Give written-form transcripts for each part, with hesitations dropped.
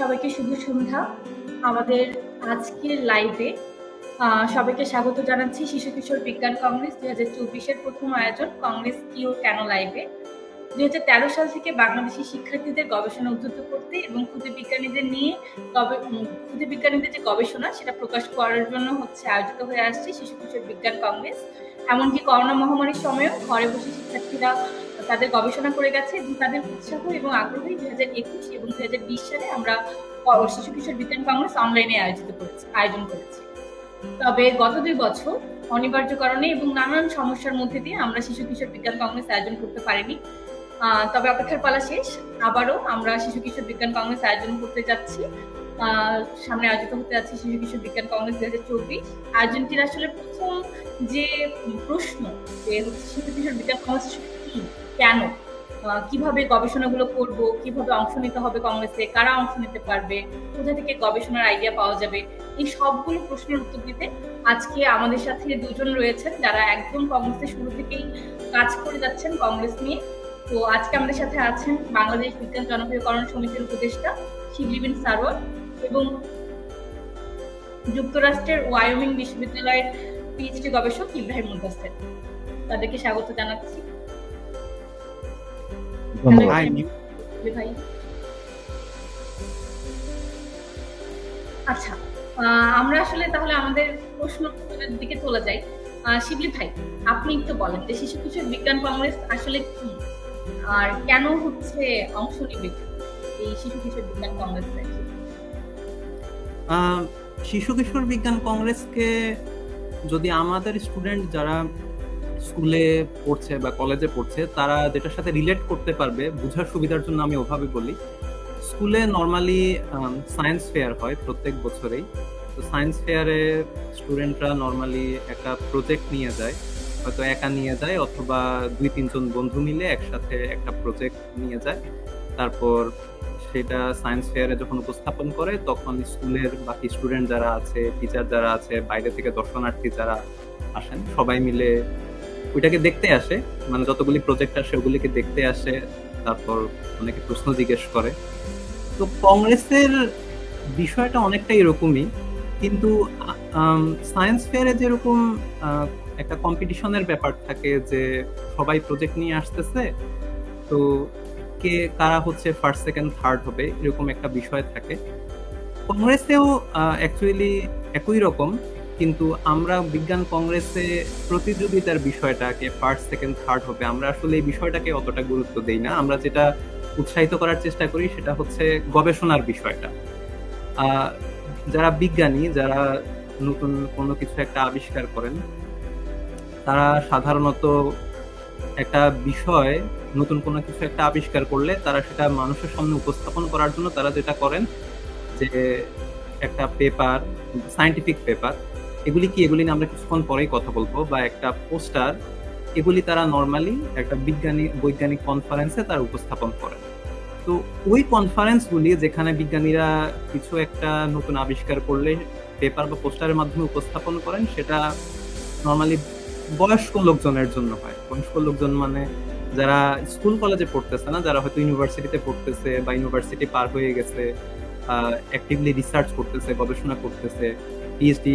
সবাইকে শুভ সন্ধ্যা। আমাদের আজকের লাইভে সবাইকে স্বাগত জানাচ্ছি শিশু কিশোর বিজ্ঞান কংগ্রেস 2024-এর প্রথম আয়োজন কংগ্রেস কি ও কেন লাইভে। 2013 সাল থেকে বাংলাদেশি শিক্ষার্থীদের গবেষণা উদ্ধৃত করতে এবং ক্ষুদে বিজ্ঞানীদের যে গবেষণা সেটা প্রকাশ করার জন্য আয়োজিত হয়ে আসছে শিশু কিশোর বিজ্ঞান কংগ্রেস। এমনকি করোনা মহামারীর সময়ও ঘরে বসে শিক্ষার্থীরা তাদের গবেষণা করে গেছে এবং তাদের উৎসাহ এবং আগ্রহে 2021 এবং 2020 সালে আমরা শিশু কিশোর বিজ্ঞান কংগ্রেস অনলাইনে আয়োজন করেছি। তবে গত 2 বছর অনিবার্য কারণে এবং নানান সমস্যার মধ্যে দিয়ে আমরা শিশু কিশোর বিজ্ঞান কংগ্রেস আয়োজন করতে পারিনি। তবে অপেক্ষার পালা শেষ, আবারও আমরা শিশু কিশোর বিজ্ঞান কংগ্রেস আয়োজন করতে যাচ্ছি। সামনে আয়োজিত হতে যাচ্ছে শিশু কিশোর বিজ্ঞান কংগ্রেস 2024। আয়োজনটির আসলে প্রথম যে প্রশ্ন যে শিশু কিশোর বিজ্ঞান কংগ্রেস কি, কেন, কিভাবে গবেষণাগুলো করব, কিভাবে অংশ নিতে হবে কংগ্রেসে, কারা অংশ নিতে পারবে, কোথা থেকে গবেষণার আইডিয়া পাওয়া যাবে, এই সবগুলো প্রশ্নের উত্তর দিতে আজকে আমাদের সাথে দুজন রয়েছেন যারা একদম কংগ্রেসের শুরু থেকেই কাজ করে যাচ্ছেন কংগ্রেস নিয়ে। তো আজকে আমাদের সাথে আছেন বাংলাদেশ বিজ্ঞান জনপ্রিয়করণ সমিতির উপদেষ্টা শিবলি বিন সারোয়ার এবং যুক্তরাষ্ট্রের ওয়াইওমিং বিশ্ববিদ্যালয়ের পিএইচডি গবেষক ইব্রাহিম মুদাসসির। তাদেরকে স্বাগত জানাচ্ছি। আচ্ছা, আমরা আসলে তাহলে আমাদের প্রশ্নের দিকে চলে যাই। শিবলি ভাই, আপনি একটু বলেন যে শিশু কিশোর বিজ্ঞান কংগ্রেস আসলে কি আর কেন অংশ নিবে এই শিশু কিশোর বিজ্ঞান কংগ্রেসে? শিশু কিশোর বিজ্ঞান কংগ্রেসকে যদি আমাদের স্টুডেন্ট যারা স্কুলে পড়ছে বা কলেজে পড়ছে তারা যেটার সাথে রিলেট করতে পারবে বোঝার সুবিধার জন্য আমি ওভাবে বলি। স্কুলে নর্মালি সায়েন্স ফেয়ার হয় প্রত্যেক বছরেই। তো সায়েন্স ফেয়ারে স্টুডেন্টরা নর্মালি একটা প্রজেক্ট নিয়ে যায়, হয়তো একা নিয়ে যায় অথবা 2-3 জন বন্ধু মিলে একসাথে একটা প্রজেক্ট নিয়ে যায়। তারপর সেটা সায়েন্স ফেয়ারে যখন উপস্থাপন করে তখন স্কুলের বাকি স্টুডেন্ট যারা আছে, টিচার যারা আছে, বাইরে থেকে দর্শনার্থী যারা আসেন সবাই মিলে ওইটাকে দেখতে আসে, মানে যতগুলি প্রজেক্ট আসে ওগুলিকে দেখতে আসে, তারপর অনেকে প্রশ্ন জিজ্ঞেস করে। তো কংগ্রেসের বিষয়টা অনেকটা এরকমই, কিন্তু সায়েন্স ফেয়ারে যেরকম একটা কম্পিটিশনের ব্যাপার থাকে যে সবাই প্রজেক্ট নিয়ে আসতেছে, তো কে কারা ফার্স্ট সেকেন্ড থার্ড হবে এরকম একটা বিষয় থাকে। কংগ্রেসেও অ্যাকচুয়ালি একই রকম, কিন্তু আমরা বিজ্ঞান কংগ্রেসে প্রতিযোগিতার বিষয়টাকে ফার্স্ট সেকেন্ড থার্ড হবে আমরা আসলে এই বিষয়টাকে অতটা গুরুত্ব দেই না। আমরা যেটা উৎসাহিত করার চেষ্টা করি সেটা গবেষণার বিষয়টা। যারা বিজ্ঞানী, যারা নতুন কোনো কিছু একটা আবিষ্কার করেন, তারা সাধারণত একটা বিষয়, নতুন কোনো কিছু একটা আবিষ্কার করলে তারা সেটা মানুষের সামনে উপস্থাপন করার জন্য তারা যেটা করেন যে একটা পেপার, সায়েন্টিফিক পেপার, এগুলি নিয়ে আমরা কিছুক্ষণ পরেই কথা বলবো, বা একটা পোস্টার, এগুলি তারা নর্মালি একটা বৈজ্ঞানিক কনফারেন্সে তারা উপস্থাপন করেন। তো ওই কনফারেন্সগুলি যেখানে বিজ্ঞানীরা কিছু একটা নতুন আবিষ্কার করলে পেপার বা পোস্টারের মাধ্যমে উপস্থাপন করেন, সেটা নর্মালি বয়স্ক লোকজনের জন্য হয়। বয়স্ক লোকজন মানে যারা স্কুল কলেজে পড়তেছে না, যারা হয়তো ইউনিভার্সিটিতে পড়তেছে বা ইউনিভার্সিটি পার হয়ে গেছে, অ্যাক্টিভলি রিসার্চ করতেছে, গবেষণা করতেছে, পিএইচডি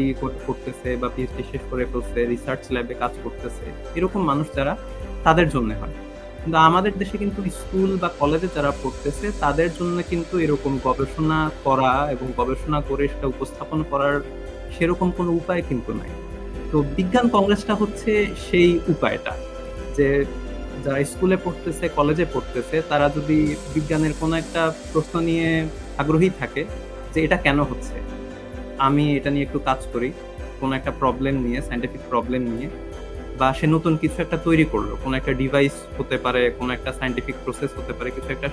করতেছে বা পিএইচডি শেষ করে ফেলছে, রিসার্চ ল্যাবে কাজ করতেছে, এরকম মানুষ যারা, তাদের জন্য হয়। কিন্তু আমাদের দেশে কিন্তু স্কুল বা কলেজে যারা পড়তেছে তাদের জন্য কিন্তু এরকম গবেষণা করা এবং গবেষণা করে সেটা উপস্থাপন করার সেরকম কোনো উপায় কিন্তু নাই। তো বিজ্ঞান কংগ্রেসটা সেই উপায়টা, যে যারা স্কুলে পড়তেছে, কলেজে পড়তেছে, তারা যদি বিজ্ঞানের কোনো একটা প্রশ্ন নিয়ে আগ্রহী থাকে যে এটা কেন হচ্ছে, আমি এটা নিয়ে একটু কাজ করি, কোনো একটা প্রবলেম নিয়ে, সায়েন্টিফিক প্রবলেম নিয়ে, বা সে নতুন কিছু একটা তৈরি করলো, কোনো একটা ডিভাইস হতে পারে, কোনো একটা সায়েন্টিফিক প্রসেস হতে পারে, কিছু একটা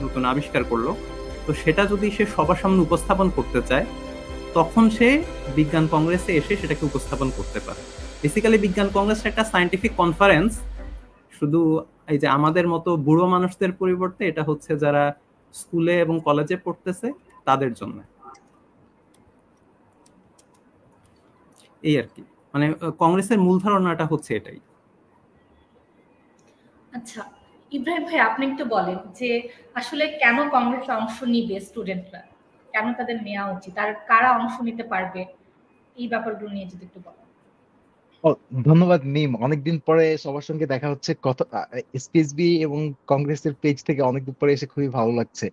নতুন আবিষ্কার করলো, তো সেটা যদি সে সবার সামনে উপস্থাপন করতে চায় তখন সে বিজ্ঞান কংগ্রেসে এসে সেটাকে উপস্থাপন করতে পারে। বেসিক্যালি বিজ্ঞান কংগ্রেস একটা সায়েন্টিফিক কনফারেন্স, শুধু এই যে আমাদের মতো বুড়ো মানুষদের পরিবর্তে এটা যারা স্কুলে এবং কলেজে পড়তেছে তাদের জন্য। এই আর কি, মানে কংগ্রেসের মূল ধারণাটা এটাই। আচ্ছা ইব্রাহিম ভাই, আপনি একটু বলেন যে আসলে কেন কংগ্রেসে অংশ নিবে স্টুডেন্টরা? কেন তাদের নেওয়া উচিত, আর কারা অংশ নিতে পারবে, এই ব্যাপারগুলো নিয়ে যদি একটু বলেন। ও, ধন্যবাদ নিম। অনেকদিন পরে সবার সঙ্গে দেখা হচ্ছে। কত এসপিএসবি এবং কংগ্রেসের পেজ থেকে অনেকদিন পরে এসে খুবই ভালো লাগছে।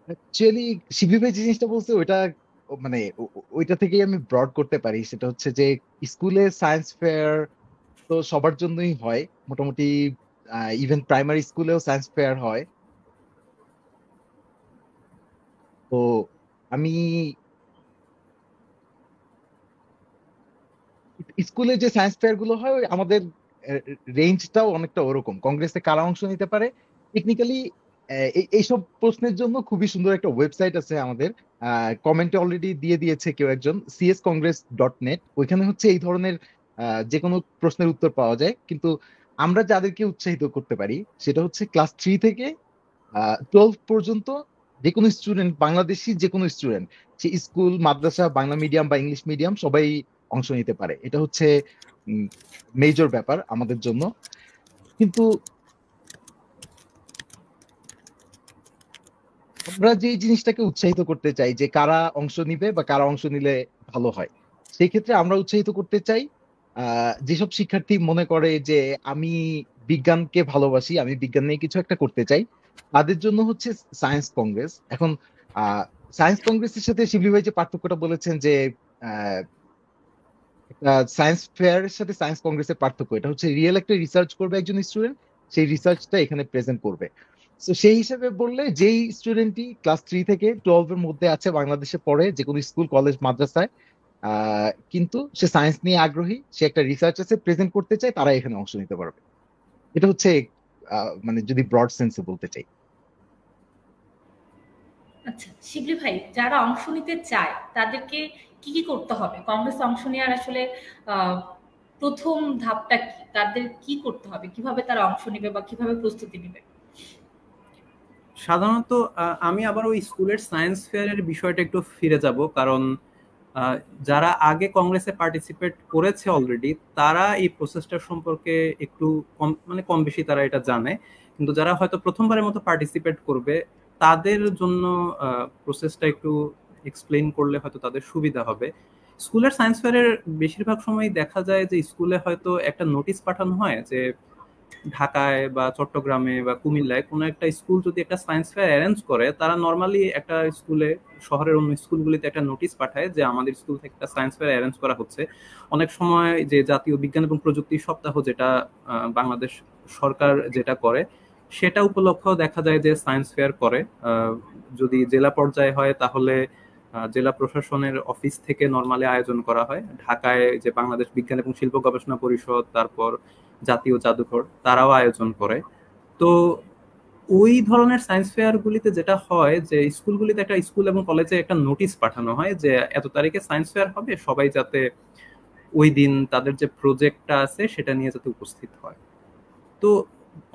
অ্যাকচুয়ালি শিবির ভাই যে জিনিসটা বলছে ওইটা মানে ওইটা থেকেই আমি ব্রড করতে পারি। সেটা হচ্ছে যে স্কুলে সায়েন্স ফেয়ার তো সবার জন্যই হয় মোটামুটি। ইভেন প্রাইমারি স্কুলেও সায়েন্স ফেয়ার হয়। তো আমি স্কুলে যে সায়েন্স ফেয়ার গুলো হয় ওই আমাদের রেঞ্জটাও অনেকটা ওরকম। কংগ্রেসে কারা অংশ নিতে পারে টেকনিক্যালি এইসব প্রশ্নের জন্য খুবই সুন্দর একটা ওয়েবসাইট আছে আমাদের। কমেন্টে অলরেডি দিয়ে দিয়েছে কেউ একজন, cscongress.net। ওইখানে হচ্ছে এই ধরনের যে কোনো প্রশ্নের উত্তর পাওয়া যায়। কিন্তু আমরা যাদেরকে উৎসাহিত করতে পারি সেটা হচ্ছে ক্লাস 3 থেকে 12 পর্যন্ত যে কোনো স্টুডেন্ট, বাংলাদেশি যে কোনো স্টুডেন্ট, সে স্কুল, মাদ্রাসা, বাংলা মিডিয়াম বা ইংলিশ মিডিয়াম সবাই অংশ নিতে পারে। এটা হচ্ছে মেজর ব্যাপার আমাদের জন্য। কিন্তু আমরা যে জিনিসটাকে উৎসাহিত করতে চাই যে কারা অংশ নিবে বা কারা অংশ নিলে ভালো হয়, সেই ক্ষেত্রে আমরা উৎসাহিত করতে চাই যেসব শিক্ষার্থী মনে করে যে আমি বিজ্ঞানকে ভালোবাসি, আমি বিজ্ঞান নিয়ে কিছু একটা করতে চাই, তাদের জন্য হচ্ছে সায়েন্স কংগ্রেস। এখন সায়েন্স কংগ্রেসের সাথে শিবলি ভাই যে পার্থক্যটা বলেছেন যে সায়েন্স ফেয়ারের সাথে সায়েন্স কংগ্রেসের পার্থক্য, এটা হচ্ছে রিয়েল একটা রিসার্চ করবে একজন স্টুডেন্ট, সেই রিসার্চটা এখানে প্রেজেন্ট করবে। তো সেই হিসেবে বললে যেই স্টুডেন্টই ক্লাস 3 থেকে 12 এর মধ্যে আছে, বাংলাদেশে পড়ে যে কোনো স্কুল, কলেজ, মাদ্রাসায়, কিন্তু সে সায়েন্স নিয়ে আগ্রহী, সে একটা রিসার্চ আছে প্রেজেন্ট করতে চায়, তারা এখানে অংশ নিতে পারবে। এটা হচ্ছে মানে যদি ব্রড সেন্সে বলতে চাই। আচ্ছা শিবলি ভাই, যারা অংশ নিতে চায় তাদেরকে কি কি করতে হবে? কংগ্রেস অংশ নেওয়ার আসলে প্রথম ধাপটা কি? তাদের কি করতে হবে? কিভাবে তারা অংশ নেবে বা কিভাবে প্রস্তুতি নেবে? সাধারণত আমি আবার ওই স্কুলের সায়েন্স ফেয়ারের বিষয়টা একটু ফিরে যাব, কারণ যারা আগে কংগ্রেসে পার্টিসিপেট করেছে অলরেডি তারা এই প্রসেসটা সম্পর্কে একটু কম বেশি তারা এটা জানে। কিন্তু যারা হয়তো প্রথমবারের মতো পার্টিসিপেট করবে তাদের জন্য প্রসেসটা একটু এক্সপ্লেইন করলে হয়তো তাদের সুবিধা হবে। স্কুলের সায়েন্স ফেয়ারের বেশিরভাগ সময় দেখা যায় যে স্কুলে হয়তো একটা নোটিশ পাঠানো হয় যে ঢাকায় বা চট্টগ্রামে বা কুমিল্লায় কোনো একটা স্কুল যদি একটা সায়েন্স ফেয়ার অ্যারেঞ্জ করে, তারা নর্মালি একটা স্কুলে, শহরের অন্য স্কুলগুলিতে একটা নোটিশ পাঠায় যে আমাদের স্কুল থেকে একটা সায়েন্স ফেয়ার অ্যারেঞ্জ করা হচ্ছে। অনেক সময় যে জাতীয় বিজ্ঞান এবং প্রযুক্তি সপ্তাহ, যেটা বাংলাদেশ সরকার যেটা করে, সেটা উপলক্ষেও দেখা যায় যে সায়েন্স ফেয়ার করে। যদি জেলা পর্যায়ে হয় তাহলে জেলা প্রশাসনের অফিস থেকে নর্মালি আয়োজন করা হয়। ঢাকায় যে বাংলাদেশ বিজ্ঞান এবং শিল্প গবেষণা পরিষদ, তারপর জাতীয় জাদুঘর, তারাও আয়োজন করে। তো ওই ধরনের সায়েন্স ফেয়ার গুলিতে যেটা হয় যে স্কুলগুলিতে একটা, স্কুল এবং কলেজে একটা নোটিশ পাঠানো হয় যে এত তারিখে সায়েন্স ফেয়ার হবে, সবাই যাতে ওই দিন তাদের যে প্রজেক্টটা আছে সেটা নিয়ে যাতে উপস্থিত হয়। তো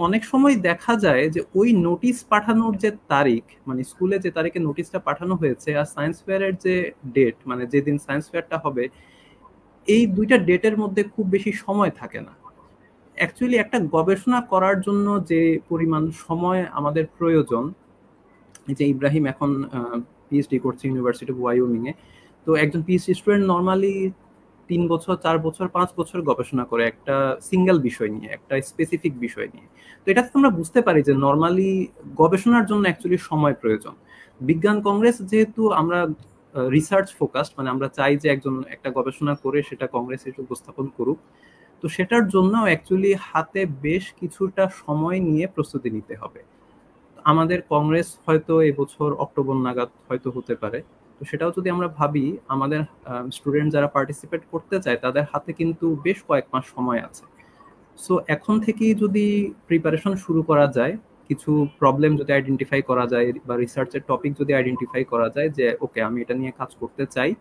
অনেক সময় দেখা যায় যে ওই নোটিশ পাঠানোর যে তারিখ, মানে স্কুলে যে তারিখে নোটিশটা পাঠানো হয়েছে, আর সায়েন্স ফেয়ারের যে ডেট, মানে যেদিন সায়েন্স ফেয়ারটা হবে, এই দুইটা ডেটের মধ্যে খুব বেশি সময় থাকে না। অ্যাকচুয়ালি একটা গবেষণা করার জন্য যে পরিমাণ সময় আমাদের প্রয়োজন, যে ইব্রাহিম এখন পিএইচডি করছে ইউনিভার্সিটি অফ ওয়াইওমিং এ, তো একজন পিএইচডি স্টুডেন্ট নর্মালি 3 বছর, 4 বছর, 5 বছর গবেষণা করে একটা সিঙ্গেল বিষয় নিয়ে, একটা স্পেসিফিক বিষয় নিয়ে। তো এটা আমরা বুঝতে পারি যে নর্মালি গবেষণার জন্য অ্যাকচুয়ালি সময় প্রয়োজন। বিজ্ঞান কংগ্রেস যেহেতু আমরা রিসার্চ ফোকাসড, মানে আমরা চাই যে একজন একটা গবেষণা করে সেটা কংগ্রেসে উপস্থাপন করুক, তো সেটার জন্য অ্যাকচুয়ালি হাতে বেশ কিছুটা সময় নিয়ে প্রস্তুতি নিতে হবে। আমাদের কংগ্রেস হয়তো এবছর অক্টোবর নাগাদ হয়তো হতে পারে। তো সেটাও যদি আমরা ভাবি, আমাদের স্টুডেন্ট যারা পার্টিসিপেট করতে চায় তাদের হাতে কিন্তু বেশ কয়েক মাস সময় আছে। সো এখন থেকেই যদি প্রিপারেশন শুরু করা যায়, কিছু প্রবলেম যদি আইডেন্টিফাই করা যায় বা রিসার্চের টপিক যদি আইডেন্টিফাই করা যায় যে ওকে আমি এটা নিয়ে কাজ করতে চাই,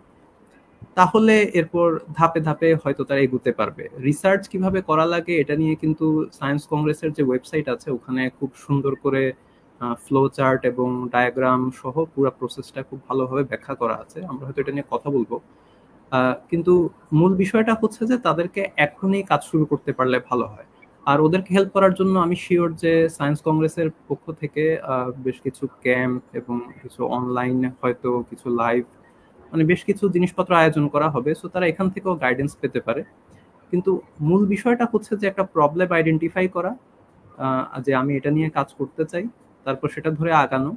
তাহলে এরপর ধাপে ধাপে হয়তো তারা এগুতে পারবে। রিসার্চ কিভাবে করা লাগে এটা নিয়ে কিন্তু সায়েন্স কংগ্রেসের যে ওয়েবসাইট আছে ওখানে খুব সুন্দর করে ফ্লো চার্ট এবং ডায়াগ্রাম সহ পুরো প্রসেসটা খুব ভালোভাবে ব্যাখ্যা করা আছে। আমরা হয়তো এটা নিয়ে কথা বলবো, কিন্তু মূল বিষয়টা হচ্ছে যে তাদেরকে এখনই কাজ শুরু করতে পারলে ভালো হয়। আর ওদেরকে হেল্প করার জন্য আমি শিওর যে সায়েন্স কংগ্রেসের পক্ষ থেকে বেশ কিছু ক্যাম্প এবং কিছু অনলাইন হয়তো কিছু লাইভ মানে বেশ কিছু জিনিসপত্র আয়োজন করা হবে, সো তারা এখান থেকেও গাইডেন্স পেতে পারে। কিন্তু মূল বিষয়টা হচ্ছে যে একটা প্রবলেম আইডেন্টিফাই করা, যে আমি এটা নিয়ে কাজ করতে চাই, তারপর সেটা ধরে আগানো,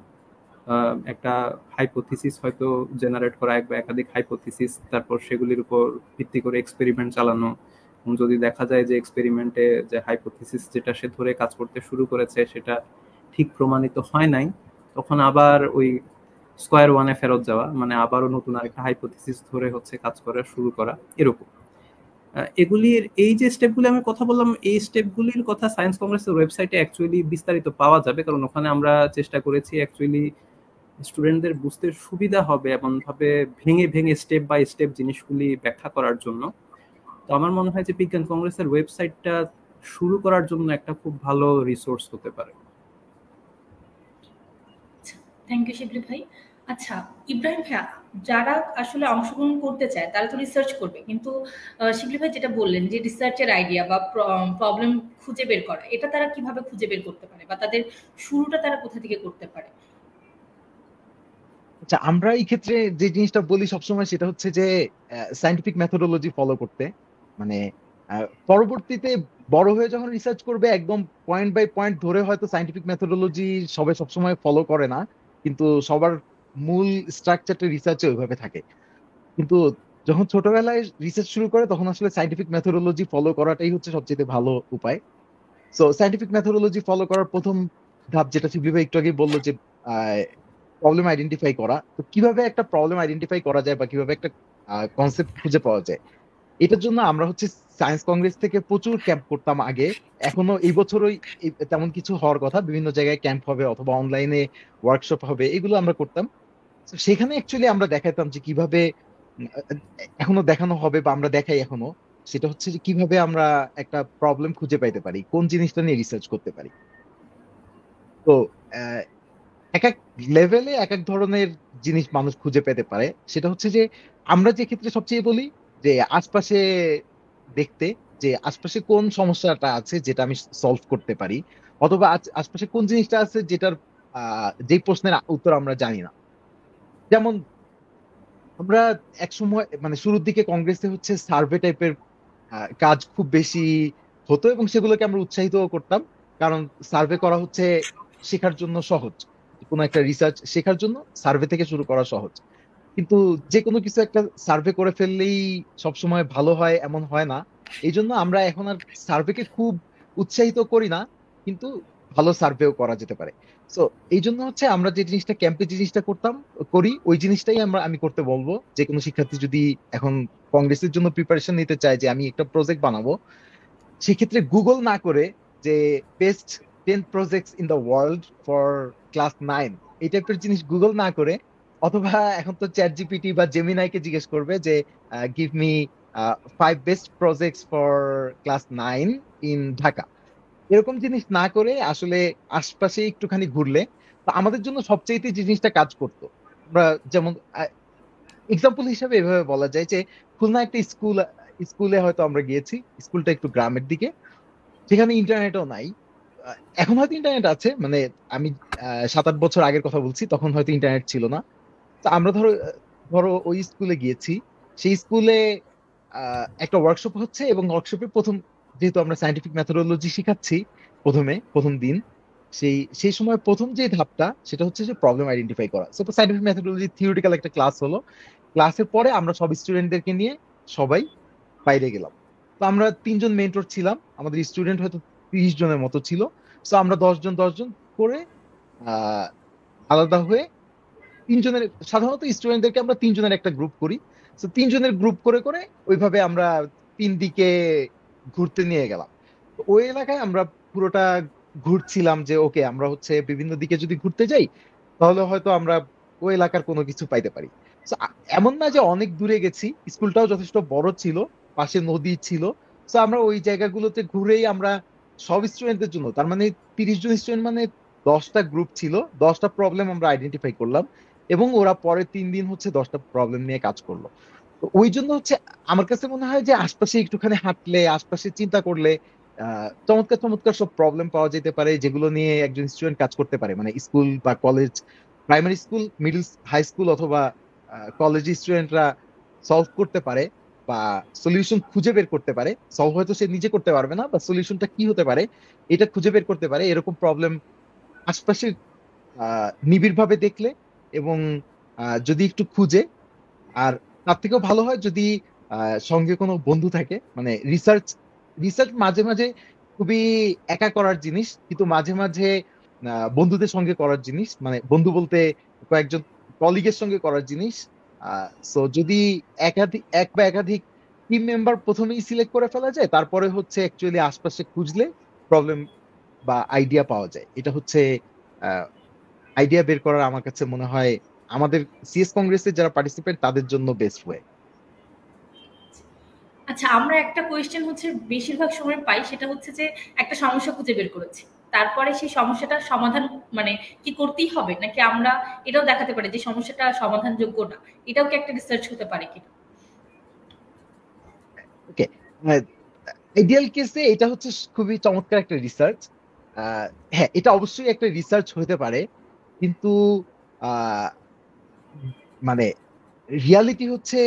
একটা হাইপোথিসিস হয়তো জেনারেট করা এক বা একাধিক হাইপোথিসিস, তারপর সেগুলির উপর ভিত্তি করে এক্সপেরিমেন্ট চালানো, এবং যদি দেখা যায় যে এক্সপেরিমেন্টে যে হাইপোথিসিস যেটা সে ধরে কাজ করতে শুরু করেছে সেটা ঠিক প্রমাণিত হয় নাই, তখন আবার ওই স্কোয়ার ওয়ানে ফেরত যাওয়া, মানে আবারও নতুন আরেকটা হাইপোথিসিস ধরে হচ্ছে কাজ করা শুরু করা, এরকম। এগুলির এই যে স্টেপগুলি আমি কথা বললাম, এই স্টেপগুলির কথা সায়েন্স কংগ্রেসের ওয়েবসাইটে অ্যাকচুয়ালি বিস্তারিত পাওয়া যাবে, কারণ ওখানে আমরা চেষ্টা করেছি অ্যাকচুয়ালি স্টুডেন্টদের বুঝতে সুবিধা হবে এমন ভাবে ভেঙে ভেঙে স্টেপ বাই স্টেপ জিনিসগুলি ব্যাখ্যা করার জন্য। তো আমার মনে হয় যে বিজ্ঞান কংগ্রেসের ওয়েবসাইটটা শুরু করার জন্য একটা খুব ভালো রিসোর্স হতে পারে। থ্যাংক ইউ শিবলি ভাই। আচ্ছা ইব্রাহিম ভাইয়া, যারা আসলে অংশগ্রহণ করতে চায় তারা তো রিসার্চ করবে, কিন্তু শিবলি ভাই যেটা বললেন যে রিসার্চের আইডিয়া বা প্রবলেম খুঁজে বের করা, এটা তারা কিভাবে খুঁজে বের করতে পারে বা তাদের শুরুটা তারা কোথা থেকে করতে পারে? আচ্ছা, আমরা এই ক্ষেত্রে যে জিনিসটা বলি সবসময় সেটা হচ্ছে যে সায়েন্টিফিক মেথোডোলজি ফলো করতে। মানে পরবর্তীতে বড় হয়ে যখন রিসার্চ করবে একদম পয়েন্ট বাই পয়েন্ট ধরে হয়তো সায়েন্টিফিক মেথোডোলজি সবাই সবসময় ফলো করে না, কিন্তু সবার মূল স্ট্রাকচারটা রিসার্চে ওইভাবে থাকে। কিন্তু যখন ছোটবেলায় রিসার্চ শুরু করে তখন আসলে সায়েন্টিফিক মেথোডোলজি ফলো করাটাই হচ্ছে সবচেয়ে ভালো উপায়। সো সায়েন্টিফিক মেথোডোলজি ফলো করার প্রথম ধাপ যেটা শিবলি ভাই একটু আগে বললো যে প্রবলেম আইডেন্টিফাই করা। তো কিভাবে একটা প্রবলেম আইডেন্টিফাই করা যায় বা কিভাবে একটা কনসেপ্ট খুঁজে পাওয়া যায়, এটার জন্য আমরা হচ্ছে সায়েন্স কংগ্রেস থেকে প্রচুর ক্যাম্প করতাম আগে। এখনো এই বছরই তেমন কিছু হওয়ার কথা, বিভিন্ন জায়গায় ক্যাম্প হবে অথবা অনলাইনে ওয়ার্কশপ হবে, এগুলো আমরা করতাম। তো সেখানে অ্যাকচুয়ালি আমরা দেখাতাম যে কিভাবে এখনো দেখানো হবে বা আমরা দেখাই এখনো, সেটা হচ্ছে যে কিভাবে আমরা একটা প্রবলেম খুঁজে পাইতে পারি, কোন জিনিসটা নিয়ে রিসার্চ করতে পারি। তো আহ, এক এক লেভেলে এক এক ধরনের জিনিস মানুষ খুঁজে পেতে পারে। সেটা হচ্ছে যে আমরা যে ক্ষেত্রে সবচেয়ে বলি যে আশপাশে দেখতে, যে আশপাশে কোন সমস্যাটা আছে যেটা আমি সলভ করতে পারি, অথবা আশপাশে কোন জিনিসটা আছে যেটার যে প্রশ্নের উত্তর আমরা জানি না। যেমন আমরা এক সময় মানে শুরুর দিকে কংগ্রেসে হচ্ছে সার্ভে টাইপের কাজ খুব বেশি হতো এবং সেগুলোকে আমরা উৎসাহিত করতাম, কারণ সার্ভে করা হচ্ছে শেখার জন্য সহজ। কোনো একটা রিসার্চ শেখার জন্য সার্ভে থেকে শুরু করা সহজ। কিন্তু যে কোনো কিছু একটা সার্ভে করে ফেললেই সবসময় ভালো হয় এমন হয় না। এই জন্য আমরা এখন আর সার্ভেকে খুব উৎসাহিত করি না, কিন্তু ভালো সার্ভেও করা যেতে পারে। সো এই জন্য হচ্ছে আমরা যে জিনিসটা ক্যাম্পে যে জিনিসটা করি ওই জিনিসটাই আমি করতে বলবো। যে কোনো শিক্ষার্থী যদি এখন কংগ্রেসের জন্য প্রিপারেশন নিতে চায় যে আমি একটা প্রজেক্ট বানাবো, সেক্ষেত্রে গুগল না করে যে best 10 projects in the world for class 9 এই টাইপের জিনিস গুগল না করে, অথবা এখন তো চ্যাট জিপিটি বা জেমিনাই কে জিজ্ঞেস করবে যে give me 5 best projects for class 9 in Dhaka, এরকম জিনিস না করে আসলে আশপাশে একটুখানি ঘুরলে তো আমাদের জন্য সবচেয়ে যে জিনিসটা কাজ করতো। আমরা যেমন এক্সাম্পল হিসেবে এভাবে বলা যায় যে খুলনা একটা স্কুলে হয়তো আমরা গিয়েছি, স্কুলটা একটু গ্রামের দিকে, সেখানে ইন্টারনেটও নাই। এখন হয়তো ইন্টারনেট আছে, মানে আমি 7-8 বছর আগের কথা বলছি, তখন হয়তো ইন্টারনেট ছিল না। তো আমরা ধরো ধরো ওই স্কুলে গিয়েছি, সেই স্কুলে একটা ওয়ার্কশপ হচ্ছে এবং ওয়ার্কশপে প্রথম, যেহেতু আমরা সায়েন্টিফিক মেথোডোলজি শিখাচ্ছি প্রথম দিন, সেই সময় প্রথম যে ধাপটা সেটা হচ্ছে যে প্রবলেম আইডেন্টিফাই করা। সায়েন্টিফিক মেথোডোলজি থিওরিটিক্যাল একটা ক্লাস হলো, ক্লাসের পরে আমরা সব স্টুডেন্টদেরকে নিয়ে সবাই বাইরে গেলাম। তো আমরা 3জন মেন্টর ছিলাম, আমাদের স্টুডেন্ট হয়তো 30 জনের মতো ছিল। তো আমরা 10জন করে আহ আলাদা হয়ে 3জনের, সাধারণত স্টুডেন্টদেরকে আমরা 3জনের একটা গ্রুপ করি। তো 3জনের গ্রুপ করে করে ওইভাবে আমরা 3 দিকে ঘুরতে নিয়ে গেলাম। তো ওই এলাকায় আমরা পুরোটা ঘুরছিলাম যে ওকে আমরা হচ্ছে বিভিন্ন দিকে যদি ঘুরতে যাই তাহলে হয়তো আমরা ওই এলাকার কোনো কিছু পাইতে পারি। তো এমন না যে অনেক দূরে গেছি, স্কুলটাও যথেষ্ট বড় ছিল, পাশে নদী ছিল। তো আমরা ওই জায়গাগুলোতে ঘুরেই আমরা সব স্টুডেন্টদের জন্য, তার মানে 30 জন স্টুডেন্ট মানে 10টা গ্রুপ ছিল, 10টা প্রবলেম আমরা আইডেন্টিফাই করলাম এবং ওরা পরের 3 দিন হচ্ছে 10টা প্রবলেম নিয়ে কাজ করলো। তো ওই জন্য হচ্ছে আমার কাছে মনে হয় যে আশপাশে একটুখানি হাঁটলে, আশপাশে চিন্তা করলে চমৎকার চমৎকার সব প্রবলেম পাওয়া যেতে পারে যেগুলো নিয়ে একজন স্টুডেন্ট কাজ করতে পারে, মানে স্কুল বা college, primary school, middle high school অথবা কলেজ স্টুডেন্টরা সলভ করতে পারে বা সলিউশন খুঁজে বের করতে পারে। সলভ হয়তো সে নিজে করতে পারবে না, বা সলিউশনটা কি হতে পারে এটা খুঁজে বের করতে পারে। এরকম প্রবলেম আশপাশে নিবিড়ভাবে দেখলে এবং যদি একটু খুঁজে, আর তার থেকেও ভালো হয় যদি সঙ্গে কোনো বন্ধু থাকে। মানে রিসার্চ রিসার্চ মাঝে মাঝে খুবই একা করার জিনিস, কিন্তু মাঝে মাঝে বন্ধুদের সঙ্গে করার জিনিস, মানে বন্ধু বলতে কয়েকজন কলিগের সঙ্গে করার জিনিস। সো যদি এক বা একাধিক টিম মেম্বার প্রথমেই সিলেক্ট করে ফেলা যায়, তারপরে হচ্ছে অ্যাকচুয়ালি আশপাশে খুঁজলে প্রবলেম বা আইডিয়া পাওয়া যায়। এটা হচ্ছে আইডিয়া বের করার আমার কাছে মনে হয় আমাদের সিএস কংগ্রেসে যারা পার্টিসিপেট তাদের জন্য বেস্ট ওয়ে। আচ্ছা, আমরা একটা কোয়েশ্চেন হচ্ছে বেশিরভাগ সময় পাই, সেটা হচ্ছে যে একটা সমস্যা খুঁজে বের করেছি, তারপরে সেই সমস্যাটার সমাধান মানে কি করতেই হবে, নাকি আমরা এটাও দেখাতে পারি যে সমস্যাটা সমাধানযোগ্য না? এটাও কি একটা রিসার্চ হতে পারে কিনা? ওকে, আইডিয়াল কেসে এটা হচ্ছে খুবই চমৎকার একটা রিসার্চ। হ্যাঁ, এটা অবশ্যই একটা রিসার্চ হতে পারে, কিন্তু আহ, মানে রিয়ালিটি হচ্ছে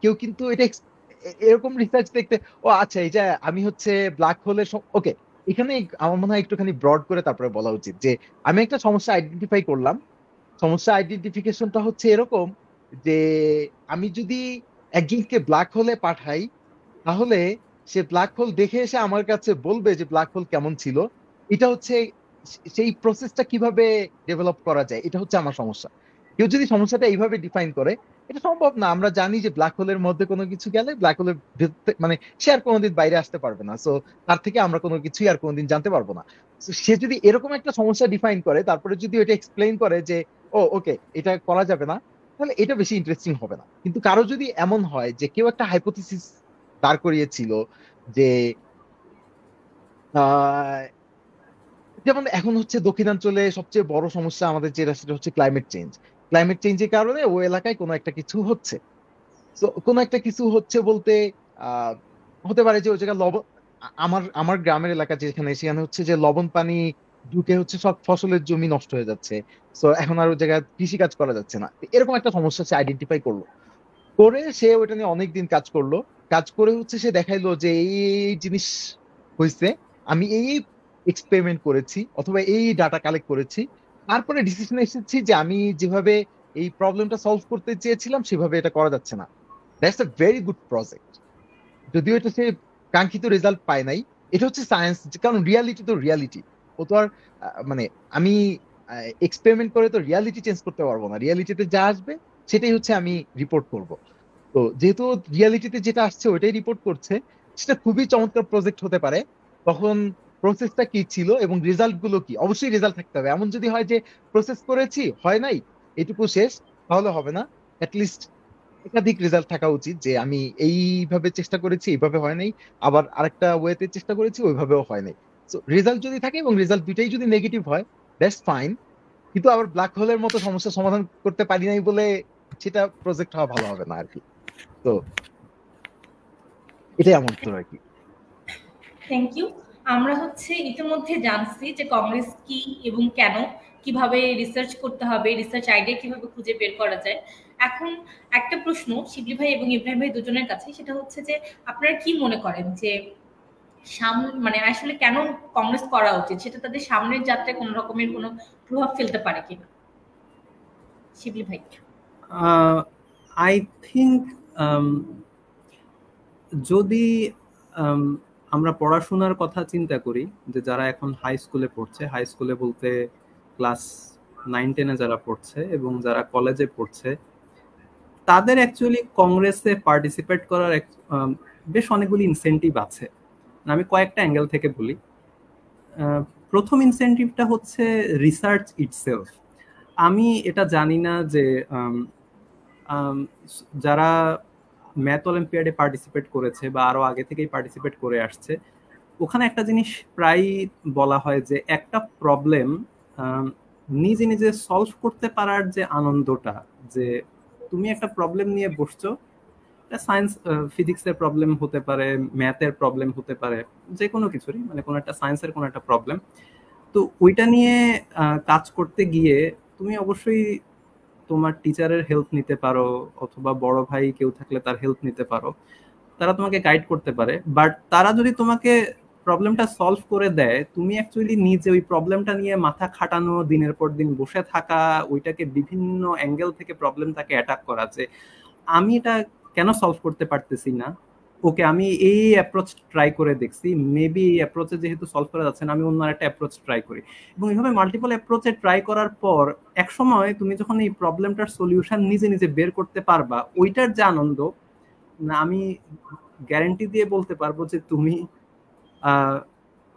কেউ কিন্তু এটা এরকম রিসার্চ দেখতে, ও আচ্ছা এই যে আমি হচ্ছে ব্ল্যাক হোলের, ওকে, এখানে আমার মনে হয় একটুখানি ব্রড করে তারপরে বলা উচিত যে আমি একটা সমস্যা আইডেন্টিফাই করলাম। সমস্যা আইডেন্টিফিকেশনটা হচ্ছে এরকম যে আমি যদি একজনকে ব্ল্যাক হোলে পাঠাই, তাহলে সে ব্ল্যাক হোল দেখে এসে আমার কাছে বলবে যে ব্ল্যাক হোল কেমন ছিল। এটা হচ্ছে সেই প্রসেসটা কিভাবে ডেভেলপ করা যায়, এটা হচ্ছে আমার সমস্যা। কেউ যদি সমস্যাটা এইভাবে ডিফাইন করে, এটা সম্ভব না। আমরা জানি যে ব্ল্যাক হোলের মধ্যে কোনো কিছু গেলে ব্ল্যাক হোলের মানে সে আর কোনোদিন বাইরে আসতে পারবে না, সো তার থেকে আমরা কোনো কিছুই আর কোনোদিন জানতে পারবো না। So, সে যদি এরকম একটা সমস্যা ডিফাইন করে তারপরে যদি ওইটা এক্সপ্লেইন করে যে ও ওকে এটা করা যাবে না, তাহলে এটা বেশি ইন্টারেস্টিং হবে না। কিন্তু কারো যদি এমন হয় যে কেউ একটা হাইপোথিসিস দাঁড় করিয়েছিল যে আহ, যেমন এখন হচ্ছে দক্ষিণাঞ্চলে সবচেয়ে বড় সমস্যা আমাদের যেটা সেটা হচ্ছে ক্লাইমেট চেঞ্জ। ক্লাইমেট চেঞ্জের কারণে ওই এলাকায় কোনো একটা কিছু হচ্ছে। তো কোনো একটা কিছু হচ্ছে বলতে আহ হতে পারে যে ওই জায়গায় লবণ, আমার আমার গ্রামের এলাকা যেখানে, সেখানে হচ্ছে যে লবণ পানি ঢুকে হচ্ছে সব ফসলের জমি নষ্ট হয়ে যাচ্ছে। তো এখন আর ওই জায়গায় কৃষি কাজ করা যাচ্ছে না। এরকম একটা সমস্যা সে আইডেন্টিফাই করলো, করে সে ওইটা নিয়ে অনেকদিন কাজ করলো। কাজ করে হচ্ছে সে দেখাইলো যে এই এই জিনিস হয়েছে, আমি এই এক্সপেরিমেন্ট করেছি অথবা এই ডাটা কালেক্ট করেছি। তারপরে ডিসিশন এসেছি যে আমি যেভাবে এই প্রবলেমটা সলভ করতে চেয়েছিলাম সেভাবে এটা করা যাচ্ছে না। That's a very good project. যদিও এটা সে কাঙ্ক্ষিত রেজাল্ট পায় নাই। এটা হচ্ছে সায়েন্স, কারণ রিয়ালিটি তো রিয়ালিটি। ও তো আর মানে আমি এক্সপেরিমেন্ট করে তো রিয়ালিটি চেঞ্জ করতে পারবো না। রিয়ালিটিতে যা আসবে সেটাই হচ্ছে আমি রিপোর্ট করব। তো যেহেতু রিয়ালিটিতে যেটা আসছে ওইটাই রিপোর্ট করছে, সেটা খুবই চমৎকার প্রজেক্ট হতে পারে। তখন প্রসেসটা কি ছিল এবং রেজাল্ট গুলো কি, অবশ্যই রেজাল্ট থাকতে হবে। এমন যদি হয় যে প্রসেস করেছি হয় নাই, এটুকু শেষ, তাহলে হবে না। অ্যাটলিস্ট একাধিক রেজাল্ট থাকা উচিত যে আমি এইভাবে চেষ্টা করেছি, এইভাবে হয় নাই, আবার আরেকটা ওয়েতে চেষ্টা করেছি, ওইভাবেও হয় নাই। তো রেজাল্ট যদি থাকে এবং রেজাল্ট দুইটাই যদি নেগেটিভ হয়, দ্যাটস ফাইন। কিন্তু আবার ব্ল্যাক হোলের মতো সমস্যা সমাধান করতে পারি নাই বলে সেটা প্রজেক্ট হওয়া ভালো হবে না আর কি। তো এটাই আমার উত্তর আর কি। Thank you. আমরা হচ্ছে ইতিমধ্যে জানছি যে কংগ্রেস কি এবং কেন, কিভাবে রিসার্চ করতে হবে, রিসার্চ আইডিয়া কিভাবে খুঁজে বের করা যায়। এখন একটা প্রশ্ন শিবলি ভাই এবং ইব্রাহিম ভাই দুজনের কাছে, সেটা হচ্ছে যে আপনারা কি মনে করেন যে মানে আসলে কেন কংগ্রেস করা উচিত, সেটা তাদের সামনের যাত্রায় কোনো রকমের কোনো প্রভাব ফেলতে পারে কিনা? শিবলি ভাই। আই থিঙ্ক যদি আমরা পড়াশোনার কথা চিন্তা করি, যে যারা এখন হাই স্কুলে পড়ছে, হাই স্কুলে বলতে ক্লাস 9-10-এ যারা পড়ছে এবং যারা কলেজে পড়ছে, তাদের অ্যাকচুয়ালি কংগ্রেসে পার্টিসিপেট করার বেশ অনেকগুলি ইনসেন্টিভ আছে। আমি কয়েকটা অ্যাঙ্গেল থেকে বলি। প্রথম ইনসেন্টিভটা হচ্ছে রিসার্চ ইটসেলফ। আমি এটা জানি না যে যারা ম্যাথ অলিম্পিয়াডে পার্টিসিপেট করেছে বা আরো আগে থেকেই পার্টিসিপেট করে আসছে, ওখানে একটা জিনিস প্রায় বলা হয় যে একটা প্রবলেম নিজে নিজে সলভ করতে পারার যে আনন্দটা, যে তুমি একটা প্রবলেম নিয়ে বসছো, সায়েন্স ফিজিক্সের প্রবলেম হতে পারে, ম্যাথের প্রবলেম হতে পারে, যে কোনো কিছুরই, মানে কোনো একটা সায়েন্সের কোনো একটা প্রবলেম। তো ওইটা নিয়ে কাজ করতে গিয়ে তুমি অবশ্যই তোমার টিচারের হেল্প নিতে পারো, অথবা বড় ভাই কেউ থাকলে তার হেল্প নিতে পারো, তারা তোমাকে গাইড করতে পারে। বাট তারা যদি তোমাকে প্রবলেমটা সলভ করে দেয়, তুমি অ্যাকচুয়ালি নিজে ওই প্রবলেমটা নিয়ে মাথা খাটানো, দিনের পর দিন বসে থাকা, ওইটাকে বিভিন্ন অ্যাঙ্গেল থেকে প্রবলেমটাকে অ্যাটাক করা, যে আমি এটা কেন সলভ করতে পারতেছি না, ওকে আমি এই অ্যাপ্রোচ ট্রাই করে দেখছি, মেবি এই অ্যাপ্রোচে যেহেতু সলভ করা যাচ্ছে না, আমি অন্য একটা অ্যাপ্রোচ ট্রাই করি। এবং এইভাবে মাল্টিপল অ্যাপ্রোচে ট্রাই করার পর এক সময় তুমি যখন এই প্রবলেমটার সলিউশন নিজে নিজে বের করতে পারবা, ওইটার যে আনন্দ, না আমি গ্যারান্টি দিয়ে বলতে পারবো যে তুমি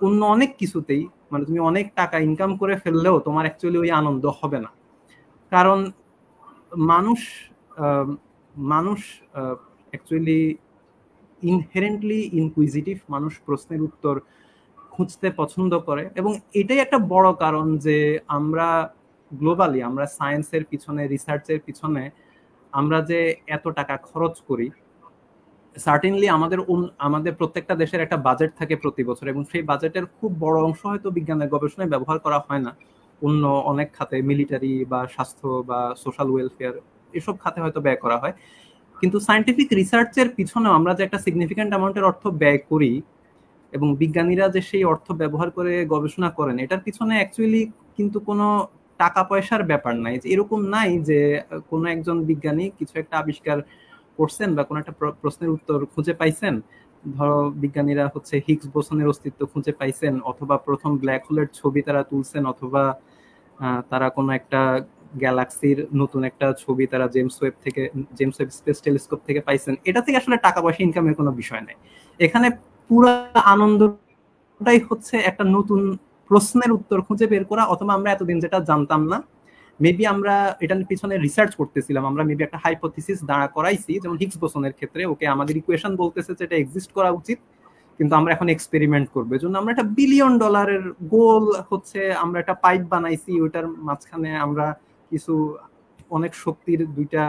অন্য অনেক কিছুতেই, মানে তুমি অনেক টাকা ইনকাম করে ফেললেও তোমার অ্যাকচুয়ালি ওই আনন্দ হবে না। কারণ মানুষ মানুষ অ্যাকচুয়ালি ইনহেরেন্টলি ইনকুইজিটিভ, মানুষ প্রশ্নের উত্তর খুঁজতে পছন্দ করে। এবং এটাই একটা বড় কারণ যে আমরা গ্লোবালি, আমরা সায়েন্সের পিছনে, রিসার্চের পিছনে আমরা যে এত টাকা খরচ করি। সার্টেনলি আমাদের প্রত্যেকটা দেশের একটা বাজেট থাকে প্রতি বছর, এবং সেই বাজেটের খুব বড় অংশ হয়তো বিজ্ঞানের গবেষণায় ব্যবহার করা হয় না, অন্য অনেক খাতে, মিলিটারি বা স্বাস্থ্য বা সোশ্যাল ওয়েলফেয়ার, এসব খাতে হয়তো ব্যয় করা হয়। কিন্তু সায়েন্টিফিক রিসার্চের পিছনেও আমরা যে একটা সিগনিফিক্যান্ট অ্যামাউন্টের অর্থ ব্যয় করি, এবং বিজ্ঞানীরা যে সেই অর্থ ব্যবহার করে গবেষণা করেন, এটার পিছনে অ্যাকচুয়ালি কিন্তু কোনো টাকা পয়সার ব্যাপার নাই। যে এরকম নাই যে কোনো একজন বিজ্ঞানী কিছু একটা আবিষ্কার করছেন বা কোনো একটা প্রশ্নের উত্তর খুঁজে পাইছেন, ধরো বিজ্ঞানীরা হচ্ছে হিগস বোসনের অস্তিত্ব খুঁজে পাইছেন, অথবা প্রথম ব্ল্যাক হোলের ছবি তারা তুলছেন, অথবা তারা কোনো একটা গ্যালাক্সির নতুন একটা ছবি তারা জেমস ওয়েব স্পেস টেলিস্কোপ থেকে পাইছেন। এটা থেকে আসলে টাকা পয়সা ইনকামের কোনো বিষয় নাই। এখানে পুরো আনন্দটাই হচ্ছে একটা নতুন প্রশ্নের উত্তর খুঁজে বের করা, অথবা আমরা এতদিন যেটা জানতাম না, মেবি আমরা এটার পিছনে রিসার্চ করতেছিলাম, আমরা মেবি একটা হাইপোথিসিস দাঁড়া করাইছি, যেমন হিগস বোসনের ক্ষেত্রে ওকে আমাদের ইকুয়েশন বলতেছে যে এটা এক্সিস্ট করা উচিত, কিন্তু আমরা এখন এক্সপেরিমেন্ট করবো, এজন্য আমরা একটা $1 বিলিয়ন গোল হচ্ছে আমরা একটা পাইপ বানাইছি, ওইটার মাঝখানে আমরা কিছু অনেক শক্তির দুইটা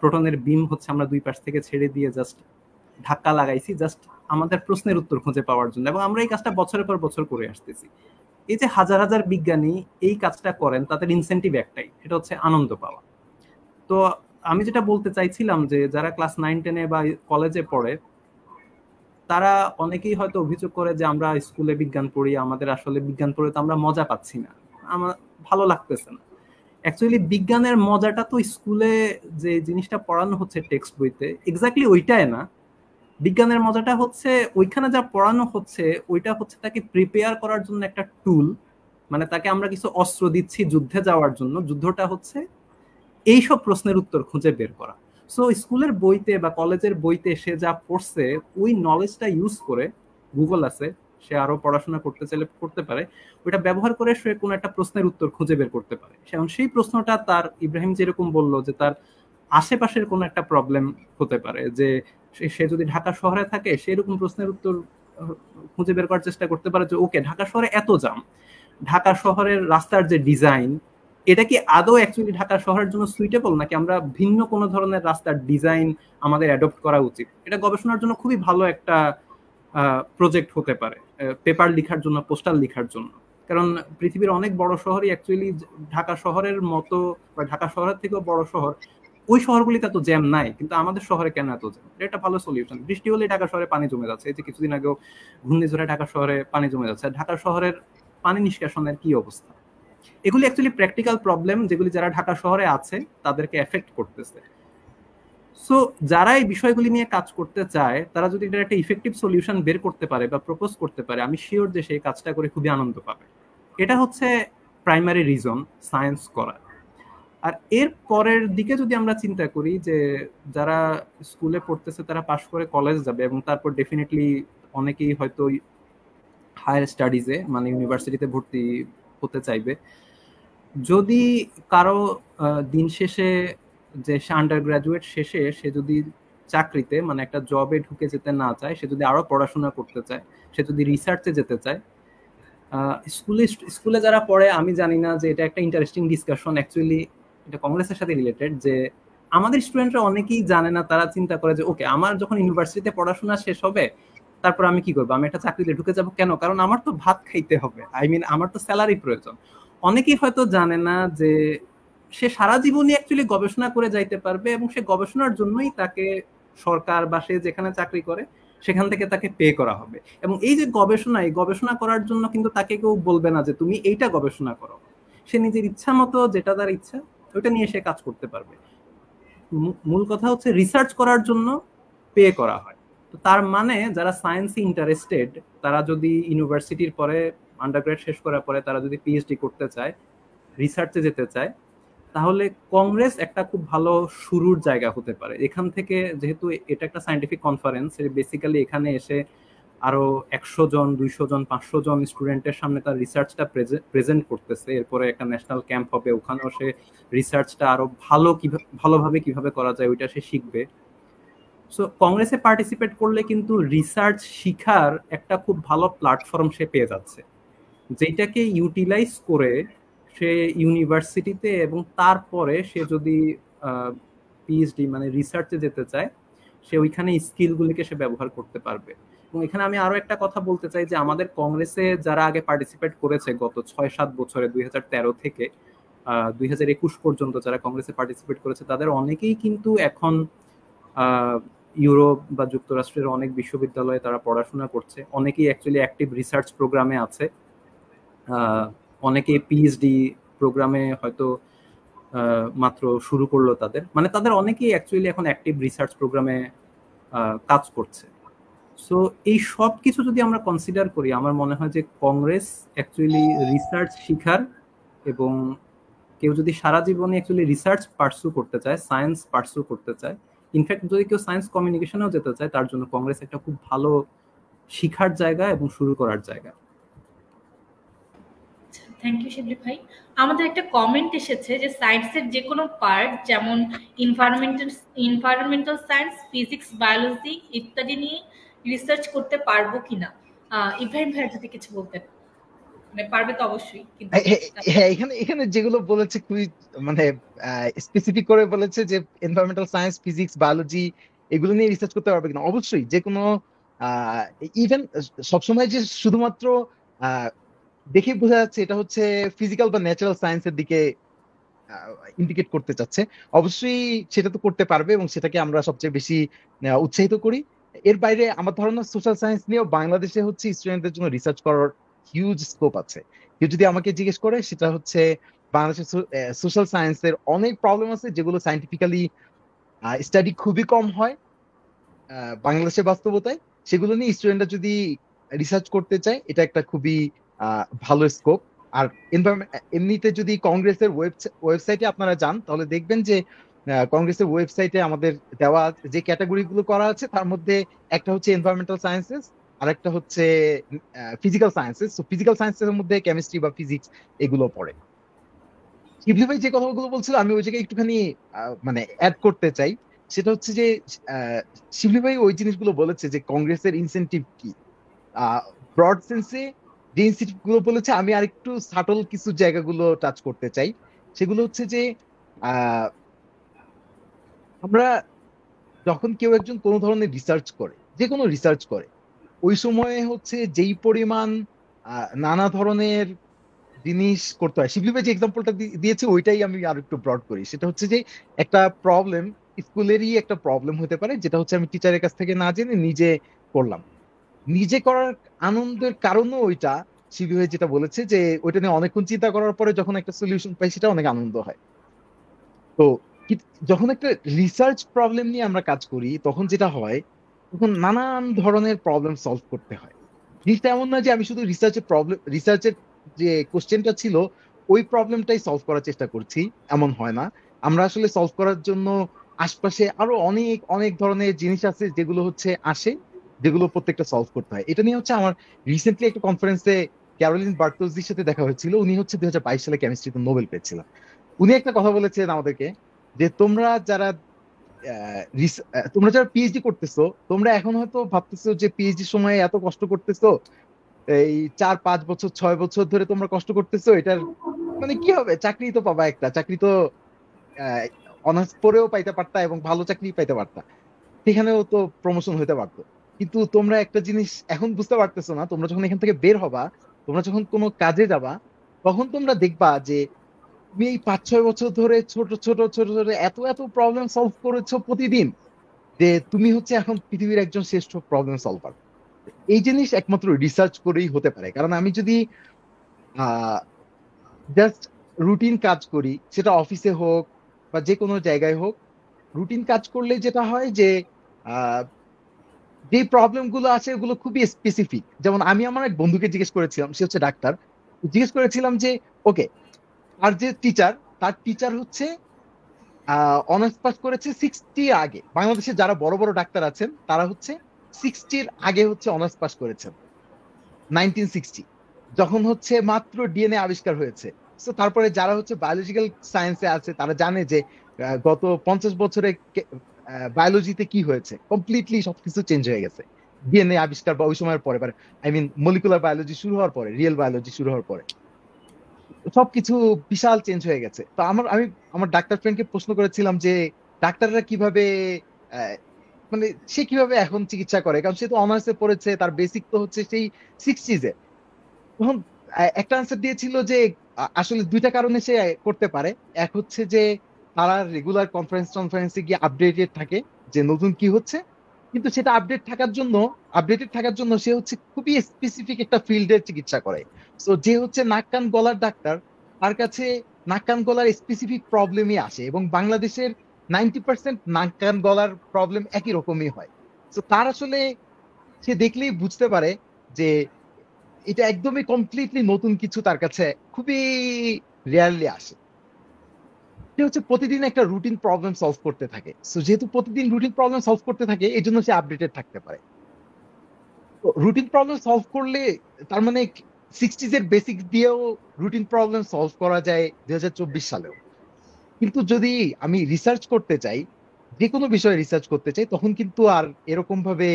প্রোটনের বিম হচ্ছে আমরা দুই পাশ থেকে ছেড়ে দিয়ে জাস্ট ধাক্কা লাগাইছি, জাস্ট আমাদের প্রশ্নের উত্তর খুঁজে পাওয়ার জন্য। এবং আমরা এই কাজটা বছরের পর বছর করে আসতেছি। এই যে হাজার হাজার বিজ্ঞানী এই কাজটা করেন, তাদের ইনসেন্টিভ একটাই, সেটা হচ্ছে আনন্দ পাওয়া। তো আমি যেটা বলতে চাইছিলাম যে যারা ক্লাস 9-10 বা কলেজে পড়ে, তারা অনেকেই হয়তো অভিযোগ করে যে আমরা স্কুলে বিজ্ঞান পড়ি, আমাদের আসলে বিজ্ঞান পড়ে তো আমরা মজা পাচ্ছি না, আমার ভালো লাগতেছে না। অ্যাকচুয়ালি বিজ্ঞানের মজাটা তো স্কুলে যে জিনিসটা পড়ানো হচ্ছে টেক্সট বইতে, এক্স্যাক্টলি ওইটাই না। বিজ্ঞানের মজাটা হচ্ছে ওইখানে যা পড়ানো হচ্ছে, ওইটা হচ্ছে তাকে প্রিপেয়ার করার জন্য একটা টুল, মানে তাকে আমরা কিছু অস্ত্র দিচ্ছি যুদ্ধে যাওয়ার জন্য। যুদ্ধটা হচ্ছে এইসব প্রশ্নের উত্তর খুঁজে বের করা। সো স্কুলের বইতে বা কলেজের বইতে সে যা পড়ছে, ওই নলেজটা ইউজ করে, গুগল আছে, সে আরো পড়াশোনা করতে চাইলে করতে পারে, ওইটা ব্যবহার করে সে কোনো একটা প্রশ্নের উত্তর খুঁজে বের করতে পারে। এবং সেই প্রশ্নটা তার, ইব্রাহিম যেরকম বললো যে তার আশেপাশের কোনো একটা প্রবলেম হতে পারে, যে সে যদি ঢাকা শহরে থাকে, সেরকম প্রশ্নের উত্তর খুঁজে বের করার চেষ্টা করতে পারে যে ওকে, ঢাকা শহরে এত জাম, ঢাকা শহরের রাস্তার যে ডিজাইন, এটা কি আদৌ অ্যাকচুয়ালি ঢাকা শহরের জন্য সুইটেবল, নাকি আমরা ভিন্ন কোনো ধরনের রাস্তার ডিজাইন আমাদের অ্যাডপ্ট করা উচিত। এটা গবেষণার জন্য খুবই ভালো একটা প্রজেক্ট হতে পারে, পেপার লেখার জন্য, পোস্টার লেখার জন্য। কারণ পৃথিবীর অনেক বড় শহরই অ্যাকচুয়ালি ঢাকা শহরের মতো বা ঢাকা শহরের থেকেও বড় শহর, ওই শহরগুলিতে এত জ্যাম নাই, কিন্তু আমাদের শহরে কেন এত জ্যাম? এটা একটা ভালো সলিউশন। বৃষ্টি হলে ঢাকা শহরে পানি জমে যাচ্ছে, এই যে কিছুদিন আগেও ঘূর্ণিঝড়ে ঢাকা শহরে পানি জমে যাচ্ছে। ঢাকা শহরের পানি নিষ্কাশনের কি অবস্থা? এগুলি অ্যাকচুয়ালি প্র্যাকটিক্যাল প্রবলেম, যেগুলি যারা ঢাকা শহরে আছে তাদেরকে এফেক্ট করতেছে। সো যারা এই বিষয়গুলি নিয়ে কাজ করতে চায়, তারা যদি এটা একটা ইফেক্টিভ সলিউশন বের করতে পারে বা প্রপোজ করতে পারে, আমি শিওর যে সেই কাজটা করে খুবই আনন্দ পাবে। এটা হচ্ছে প্রাইমারি রিজন সায়েন্স করা। আর এর পরের দিকে যদি আমরা চিন্তা করি যে যারা স্কুলে পড়তেছে তারা পাশ করে কলেজ যাবে, এবং তারপর ডেফিনেটলি অনেকেই হয়তো হায়ার স্টাডিজে, মানে ইউনিভার্সিটিতে ভর্তি হতে চাইবে। যদি কারো দিন শেষে, যে আন্ডার গ্রাজুয়েট শেষে সে যদি চাকরিতে, মানে একটা জবে ঢুকে যেতে না চায়, সে যদি আরো পড়াশোনা করতে চায়, সে যদি রিসার্চে যেতে চায়, স্কুলে যারা পড়ে, আমি জানি না যে এটা একটা ইন্টারেস্টিং ডিসকাশন অ্যাকচুয়ালি, এটা কংগ্রেসের সাথে রিলেটেড, যে আমাদের স্টুডেন্টরা অনেকেই জানে না, তারা চিন্তা করে যে ওকে আমার যখন ইউনিভার্সিটিতে পড়াশোনা শেষ হবে তারপর আমি কি করবো, আমি একটা চাকরিতে ঢুকে যাবো কেন, কারণ আমার তো ভাত খাইতে হবে, আমার তো স্যালারি প্রয়োজন। অনেকেই হয়তো জানে না যে সে সারা জীবনই অ্যাকচুয়ালি গবেষণা করে যাইতে পারবে, এবং সে গবেষণার জন্যই তাকে সরকার বা সে যেখানে চাকরি করে সেখান থেকে তাকে পে করা হবে। এবং এই যে গবেষণা, এই গবেষণা করার জন্য কিন্তু তাকে কেউ বলবে না যে তুমি এইটা গবেষণা করো। সে নিজের ইচ্ছা মতো, যেটা তার ইচ্ছা ওইটা নিয়ে সে কাজ করতে পারবে। মূল কথা হচ্ছে রিসার্চ করার জন্য পে করা হয়। তো তার মানে যারা সায়েন্সে ইন্টারেস্টেড, তারা যদি ইউনিভার্সিটির পরে আন্ডারগ্রেড শেষ করার পরে তারা যদি পিএইচডি করতে চায়, রিসার্চে যেতে চায়, তাহলে কংগ্রেস একটা খুব ভালো শুরুর জায়গা হতে পারে। এখান থেকে, যেহেতু এটা একটা সায়েন্টিফিক কনফারেন্স, বেসিক্যালি এখানে এসে আরো 100 জন, 200 জন, 500 জন স্টুডেন্টের সামনে তার রিসার্চটা প্রেজেন্ট করতেছে। এরপরে একটা ন্যাশনাল ক্যাম্প হবে, ওখানেও সে রিসার্চটা আরো ভালোভাবে কিভাবে করা যায় ওইটা সে শিখবে। সো কংগ্রেসে পার্টিসিপেট করলে কিন্তু রিসার্চ শিখার একটা খুব ভালো প্ল্যাটফর্ম সে পেয়ে যাচ্ছে, যেটাকে ইউটিলাইজ করে সে ইউনিভার্সিটিতে এবং তারপরে সে যদি পিএইচডি মানে রিসার্চে যেতে চায়, সে ওইখানে স্কিলগুলিকে সে ব্যবহার করতে পারবে। এবং এখানে আমি আরো একটা কথা বলতে চাই যে আমাদের কংগ্রেসে যারা আগে পার্টিসিপেট করেছে গত 6-7 বছরে, 2013 থেকে 2021 পর্যন্ত যারা কংগ্রেসে পার্টিসিপেট করেছে, তাদের অনেকেই কিন্তু এখন ইউরোপ বা যুক্তরাষ্ট্রের অনেক বিশ্ববিদ্যালয়ে তারা পড়াশোনা করছে। অনেকেই অ্যাকচুয়ালি অ্যাক্টিভ রিসার্চ প্রোগ্রামে আছে, অনেকে পিএইচডি প্রোগ্রামে হয়তো মাত্র শুরু করলো। তাদের অনেকেই অ্যাকচুয়ালি এখন অ্যাক্টিভ রিসার্চ প্রোগ্রামে কাজ করছে। সো এই সব কিছু যদি আমরা কনসিডার করি, আমার মনে হয় যে কংগ্রেস অ্যাকচুয়ালি রিসার্চ শিখার, এবং কেউ যদি সারা জীবনে অ্যাকচুয়ালি রিসার্চ পার্সু করতে চায়, সায়েন্স পার্সু করতে চায়, ইনফ্যাক্ট যদি কেউ সায়েন্স কমিউনিকেশনেও যেতে চায়, তার জন্য কংগ্রেস একটা খুব ভালো শিখার জায়গা এবং শুরু করার জায়গা। থ্যাংক ইউ শিবলি ভাই। আমাদের একটা কমেন্ট এসেছে যে সায়েন্সের যে কোনো পার্ট, যেমন ইনভায়রনমেন্টাল সায়েন্স, ফিজিক্স, বায়োলজি ইত্যাদি নিয়ে রিসার্চ করতে পারবো কিনা, ইব্রাহিম ভাই যদি কিছু বলতেন। মানে পারবে তো অবশ্যই, কিন্তু হ্যাঁ, এখানে যেগুলো বলেছে খুবই মানে স্পেসিফিক করে বলেছে যে এনভায়রনমেন্টাল সায়েন্স, ফিজিক্স, বায়োলজি এগুলো নিয়ে রিসার্চ করতে পারবে কিনা। অবশ্যই যে কোনো ইভেন সবসময় যে শুধুমাত্র দেখে বোঝা যাচ্ছে এটা হচ্ছে ফিজিক্যাল বা ন্যাচারাল সায়েন্সের দিকে ইন্ডিকেট করতে চাচ্ছে, অবশ্যই সেটা তো করতে পারবে এবং সেটাকে আমরা সবচেয়ে বেশি উৎসাহিত করি। এর বাইরে আমার ধারণা সোশ্যাল সায়েন্স নিয়েও বাংলাদেশে হচ্ছে স্টুডেন্টদের জন্য রিসার্চ করার হিউজ স্কোপ আছে। কেউ যদি আমাকে জিজ্ঞেস করে, সেটা হচ্ছে বাংলাদেশের সোশ্যাল সায়েন্সের অনেক প্রবলেম আছে যেগুলো সায়েন্টিফিক্যালি স্টাডি খুবই কম হয় বাংলাদেশের বাস্তবতায়। সেগুলো নিয়ে স্টুডেন্টরা যদি রিসার্চ করতে চায়, এটা একটা খুবই ভালো স্কোপ। আর এমনিতে যদি কংগ্রেসের ওয়েবসাইটে আপনারা যান, তাহলে দেখবেন যে কংগ্রেসের ওয়েবসাইটে আমাদের দেওয়া যে ক্যাটাগরি গুলো করা আছে, তার মধ্যে একটা হচ্ছে এনভায়রনমেন্টাল সায়েন্সেস, আর একটা হচ্ছে ফিজিক্যাল সায়েন্সেস। তো ফিজিক্যাল সায়েন্সের মধ্যে কেমিস্ট্রি বা ফিজিক্স এগুলো পড়ে। শিবলি ভাই যে কথাগুলো বলছিল, আমি ওই জায়গায় একটুখানি মানে অ্যাড করতে চাই। সেটা হচ্ছে যে শিবলি ভাই ওই জিনিসগুলো বলেছে যে কংগ্রেসের ইনসেনটিভ কি, ব্রড সেন্সে যে ইনসেনটিভ গুলো বলেছে, আমি আরেকটু সাটল কিছু জায়গাগুলো টাচ করতে চাই। সেগুলো হচ্ছে যে আমরা যখন কেউ একজন কোনো ধরনের রিসার্চ করে, যে কোনো রিসার্চ করে, ওই সময়ে হচ্ছে যেই পরিমাণ নানা ধরনের জিনিস করতে হয়। শিবলি ভাই যে এক্সাম্পলটা দিয়েছে ওইটাই আমি আর একটু ব্রড করি। সেটা হচ্ছে যে একটা প্রবলেম, স্কুলেরই একটা প্রবলেম হতে পারে, যেটা হচ্ছে আমি টিচারের কাছ থেকে না জেনে নিজে করলাম। নিজে করার আনন্দের কারণও ওইটা, শিবলি ভাই যেটা বলেছে যে ওইটা নিয়ে অনেকক্ষণ চিন্তা করার পরে যখন একটা সলিউশন পাই, সেটা অনেক আনন্দ হয়। তো যখন একটা রিসার্চ প্রবলেম নিয়ে আমরা কাজ করি, তখন যেটা হয়, তখন নানান ধরনের প্রবলেম সলভ করতে হয়। জিনিসটা এমন না যে আমি শুধু রিসার্চের যে কোশ্চেনটা ছিল ওই প্রবলেমটাই সলভ করার চেষ্টা করছি, এমন হয় না। আমরা আসলে সলভ করার জন্য আশপাশে আরো অনেক অনেক ধরনের জিনিস আছে যেগুলো হচ্ছে আসে, যেগুলো প্রত্যেকটা সলভ করতে হয়। এটা নিয়ে হচ্ছে আমার রিসেন্টলি একটা কনফারেন্সে ক্যারোলিন বার্টোলজির সাথে দেখা হয়েছিল। উনি হচ্ছে 2022 সালে কেমিস্ট্রিতে নোবেল পেয়েছিলেন। উনি একটা কথা বলেছেন আমাদেরকে যে তোমরা যারা পিএইচডি করতেছো, তোমরা এখন হয়তো ভাবতেছো যে পিএইচডি সময়ে এত কষ্ট করতেছো, এই 4-5 বছর 6 বছর ধরে তোমরা কষ্ট করতেছো, এটার মানে কি হবে, চাকরি তো পাবা, একটা চাকরি তো অনার্স পড়েও পাইতে পারতা এবং ভালো চাকরি পাইতে পারতা, সেখানেও তো প্রমোশন হতে পারতো। কিন্তু তোমরা একটা জিনিস এখন বুঝতে পারতেছো না, তোমরা যখন এখান থেকে বের হবা, তোমরা যখন কোনো কাজে যাবা, তখন তোমরা দেখবা যে তুমি এই 5-6 বছর ধরে ছোট ছোট ছোট ছোট এত এত প্রবলেম সলভ করেছো প্রতিদিন, যে তুমি হচ্ছে এখন পৃথিবীর একজন শ্রেষ্ঠ প্রবলেম সলভার। এই জিনিস একমাত্র রিসার্চ করেই হতে পারে। কারণ আমি যদি জাস্ট রুটিন কাজ করি, সেটা অফিসে হোক বা যে কোনো জায়গায় হোক, রুটিন কাজ করলে যেটা হয় যে আহ, যে প্রবলেম গুলো আছে ওগুলো খুবই স্পেসিফিক। যেমন আমি আমার এক বন্ধুকে জিজ্ঞেস করেছিলাম, সে হচ্ছে ডাক্তার, জিজ্ঞেস করেছিলাম যে ওকে, আর যে টিচার, তার টিচার হচ্ছে অনার্স পাস করেছে 60 আগে। বাংলাদেশে যারা বড় বড় ডাক্তার আছেন তারা হচ্ছে 60 আগে হচ্ছে অনার্স পাস করেছেন, 1960, যখন হচ্ছে মাত্র ডিএনএ আবিষ্কার হয়েছে। তো তারপরে যারা হচ্ছে বায়োলজিক্যাল সায়েন্সে আছে তারা জানে যে গত 50 বছরে বায়োলজিতে কি হয়েছে, কমপ্লিটলি সবকিছু চেঞ্জ হয়ে গেছে ডিএনএ আবিষ্কার বা ওই সময়ের পরে, আই মিন মলিকুলার বায়োলজি শুরু হওয়ার পরে, রিয়েল বায়োলজি শুরু হওয়ার পরে সবকিছু বিশাল চেঞ্জ হয়ে গেছে। তো আমি আমার ডাক্তার ফ্রেন্ডকে প্রশ্ন করেছিলাম যে ডাক্তাররা কিভাবে আহ, মানে সে কিভাবে এখন চিকিৎসা করে, কারণ সে তো অনার্সে পড়েছে, তার বেসিক তো হচ্ছে সেই 60s। তখন একটা আনসার দিয়েছিল যে আসলে দুইটা কারণে সে করতে পারে। এক হচ্ছে যে তারা রেগুলার কনফারেন্সে গিয়ে আপডেটেড থাকে যে নতুন কি হচ্ছে, কিন্তু সেটা আপডেটেড থাকার জন্য সে হচ্ছে খুবই স্পেসিফিক একটা ফিল্ডের চিকিৎসা করে। তো যে হচ্ছে নাক কান গলার ডাক্তার, তার কাছে নাক কান গলার স্পেসিফিক প্রবলেমই আসে, এবং বাংলাদেশের 90% নাক কান গলার প্রবলেম একই রকমই হয়। তো তার আসলে সে দেখলেই বুঝতে পারে যে এটা একদমই কমপ্লিটলি নতুন কিছু তার কাছে খুবই রেয়ারলি আসে। সে হচ্ছে প্রতিদিন একটা রুটিন প্রবলেম সলভ করতে থাকে। সো যেহেতু প্রতিদিন রুটিন প্রবলেম সলভ করতে থাকে, এই জন্য সে আপডেটেড থাকতে পারে। রুটিন প্রবলেম সলভ করলে তার মানে 60s এর বেসিক দিয়েও রুটিন প্রবলেম সলভ করা যায় 2024 সালেও। কিন্তু যদি আমি রিসার্চ করতে চাই, যে কোনো বিষয়ে রিসার্চ করতে চাই, তখন কিন্তু আর এরকম ভাবে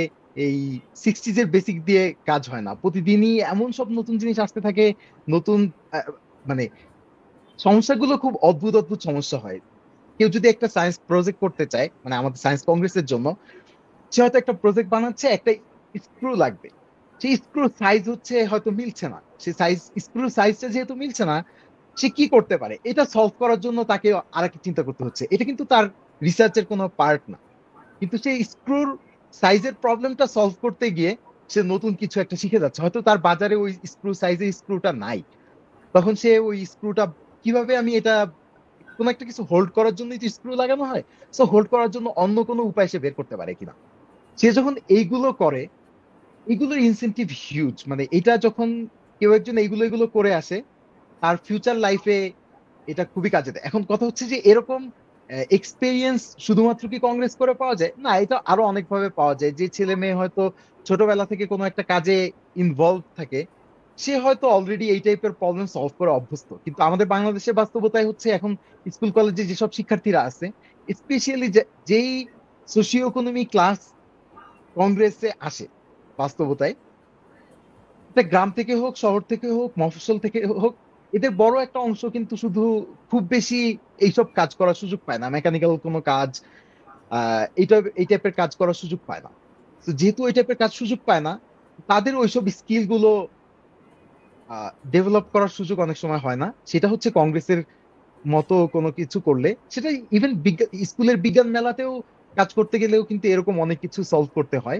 এই 60s এর বেসিক দিয়ে কাজ হয় না। প্রতিদিনই এমন সব নতুন জিনিস আসতে থাকে, নতুন আহ, মানে সমস্যাগুলো খুব অদ্ভুত অদ্ভুত সমস্যা হয়। কেউ যদি একটা সায়েন্স প্রজেক্ট করতে চায়, মানে আমাদের সায়েন্স কংগ্রেসের জন্য, সে হয়তো একটা প্রজেক্ট বানাচ্ছে, একটা স্ক্রু লাগবে, সেই স্ক্রু সাইজ হচ্ছে হয়তো মিলছে না, সে সাইজ স্ক্রু সাইজটা যেহেতু মিলছে না, সে কি করতে পারে এটা সলভ করার জন্য তাকে আর একটা চিন্তা করতে হচ্ছে। এটা কিন্তু তার রিসার্চের কোনো পার্ট না, কিন্তু সেই স্ক্রুর সাইজের প্রবলেমটা সলভ করতে গিয়ে সে নতুন কিছু একটা শিখে যাচ্ছে। হয়তো তার বাজারে ওই স্ক্রু সাইজের স্ক্রুটা নাই, তখন সে ওই স্ক্রুটা কিভাবে, আমি এটা কোনো একটা কিছু হোল্ড করার জন্যই তো স্ক্রু লাগানো হয়, সো হোল্ড করার জন্য অন্য কোনো উপায় সে বের করতে পারে কিনা। সে যখন এইগুলো করে, এগুলোর ইনসেনটিভ হিউজ। মানে এটা যখন কেউ একজন এইগুলো এগুলো করে আসে, তার ফিউচার লাইফে এটা খুবই কাজে দেয়। এখন কথা হচ্ছে যে এরকম এক্সপেরিয়েন্স শুধুমাত্র কি কংগ্রেস করে পাওয়া যায় না, এটা আরো অনেকভাবে পাওয়া যায়। যে ছেলে মেয়ে হয়তো ছোটবেলা থেকে কোনো একটা কাজে ইনভলভ থাকে, সে হয়তো অলরেডি এই টাইপের প্রবলেম সলভ করে অভ্যস্ত। কিন্তু আমাদের বাংলাদেশের বাস্তবতায় হচ্ছে এখন স্কুল কলেজে যেসব শিক্ষার্থীরা আছে, স্পেশালি যেই সোশিও ইকোনমি ক্লাস কংগ্রেসে আসে, বাস্তবতায় এটা গ্রাম থেকে হোক, শহর থেকে হোক, মফস্বল থেকে হোক, এদের বড় একটা অংশ কিন্তু শুধু খুব বেশি এইসব কাজ করার সুযোগ পায় না, মেকানিক্যাল কোনো কাজ, এই টাইপের কাজ করার সুযোগ পায় না। তো যেহেতু এই টাইপের কাজ সুযোগ পায় না, তাদের ওইসব স্কিল গুলো ডেভেলপ করার সুযোগ অনেক সময় হয় না। সেটা হচ্ছে কংগ্রেসের মতো কোনো কিছু করলে, সেটা ইভেন স্কুলের বিজ্ঞান মেলাতেও কাজ করতে গেলেও কিন্তু এরকম অনেক কিছু সলভ করতে হয়।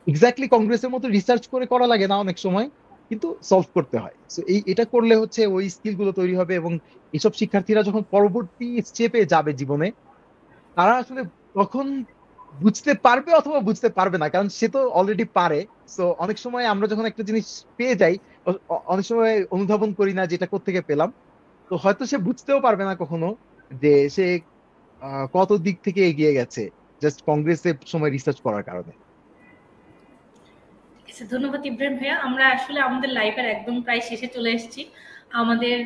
এক্স্যাক্টলি কংগ্রেসের মতো রিসার্চ করে করা লাগে না অনেক সময়, কিন্তু সলভ করতে হয়। তো এটা করলে হচ্ছে ওই স্কিল গুলো তৈরি হবে, এবং এইসব শিক্ষার্থীরা যখন পরবর্তী স্টেপে যাবে জীবনে, তারা আসলে তখন বুঝতে পারবে অথবা বুঝতে পারবে না, কারণ সে তো অলরেডি পারে। তো অনেক সময় আমরা যখন একটা জিনিস পেয়ে যাই, অনেক সময় অনুধাবন করি না যেটা কোত্থেকে পেলাম। তো হয়তো সে বুঝতেও পারবে না কখনো যে সে কত দিক থেকে এগিয়ে গেছে জাস্ট কংগ্রেসের সময় রিসার্চ করার কারণে। ঠিক আছে, ধন্যবাদ ইব্রাহিম ভাইয়া। আমরা আসলে আমাদের লাইফের একদম প্রায় শেষে চলে এসেছি। আমাদের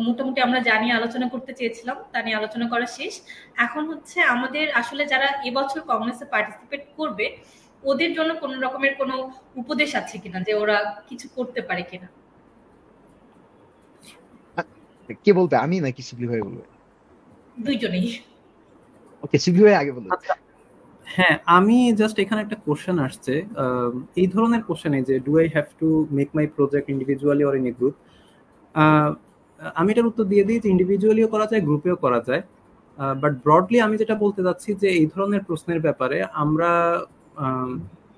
মোটামুটি আমরা যা নিয়ে আলোচনা করতে চেয়েছিলাম তা নিয়ে আলোচনা করা শেষ। এখন হচ্ছে আমাদের আসলে যারা এবছর কংগ্রেসে পার্টিসিপেট করবে, ওদের জন্য কোনো রকমের কোনো উপদেশ আছে কিনা, যে ওরা কিছু করতে পারে কিনা? কে বলবে, আমি নাকি শিবলি ভাই বলবে? দুইজনেই। ওকে, শিবলি ভাই আগে বলুন। আচ্ছা, হ্যাঁ, আমি জাস্ট এখানে একটা কোশ্চেন আসছে, এই ধরনের কোশ্চেন, যে do I have to make my project individually or in a group. আমি এটার উত্তর দিয়ে দিই যে ইন্ডিভিজুয়ালিও করা যায়, গ্রুপেও করা যায়। বাট ব্রডলি আমি যেটা বলতে চাচ্ছি যে এই ধরনের প্রশ্নের ব্যাপারে আম,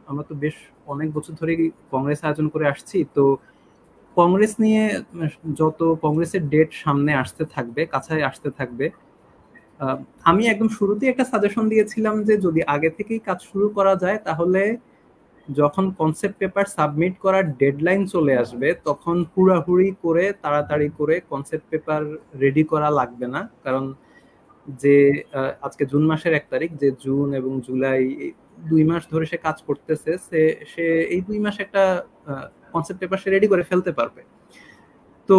আমরা তো বেশ অনেক বছর ধরে কংগ্রেস আয়োজন করে আসছি, তো কংগ্রেস নিয়ে যত কংগ্রেসের ডেট সামনে আসতে থাকবে, কাছে আসতে থাকবে, আহ, আমি একদম শুরুতেই একটা সাজেশন দিয়েছিলাম যে যদি আগে থেকেই কাজ শুরু করা যায়, তাহলে যখন কনসেপ্ট পেপার সাবমিট করার ডেডলাইন চলে আসবে তখন হুড়াহুড়ি করে তাড়াতাড়ি করে কনসেপ্ট পেপার রেডি করা লাগবে না। কারণ যে আজকে জুন মাসের 1 তারিখ, যে জুন এবং জুলাই 2 মাস ধরে সে কাজ করতেছে, সে সে এই 2 মাস একটা কনসেপ্ট পেপার সে রেডি করে ফেলতে পারবে। তো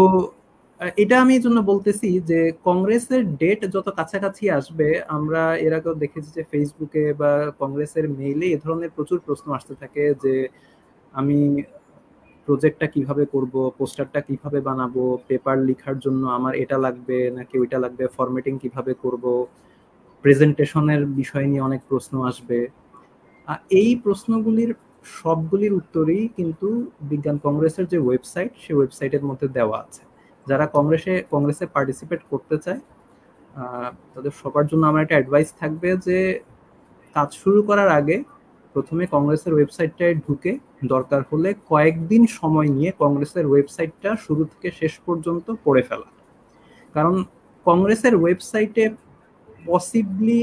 এটা আমি এই জন্য বলতেছি যে কংগ্রেসের ডেট যত কাছাকাছি আসবে, আমরা এর আগেও দেখেছি যে ফেসবুকে বা কংগ্রেসের মেইলে এ ধরনের প্রচুর প্রশ্ন আসতে থাকে যে আমি প্রজেক্টটা কিভাবে করব, পোস্টারটা কিভাবে বানাবো, পেপার লেখার জন্য আমার এটা লাগবে নাকি ওইটা লাগবে, ফরম্যাটিং কিভাবে করব, প্রেজেন্টেশনের বিষয় নিয়ে অনেক প্রশ্ন আসবে। এই প্রশ্নগুলির সবগুলির উত্তরই কিন্তু বিজ্ঞান কংগ্রেসের যে ওয়েবসাইট, সেই ওয়েবসাইটের মধ্যে দেওয়া আছে। যারা কংগ্রেসে পার্টিসিপেট করতে চায় তাদের সবার জন্য আমার একটা অ্যাডভাইস থাকবে যে কাজ শুরু করার আগে প্রথমে কংগ্রেসের ওয়েবসাইটটায় ঢুকে দরকার হলে কয়েকদিন সময় নিয়ে কংগ্রেসের ওয়েবসাইটটা শুরু থেকে শেষ পর্যন্ত পড়ে ফেলা। কারণ কংগ্রেসের ওয়েবসাইটে পসিবলি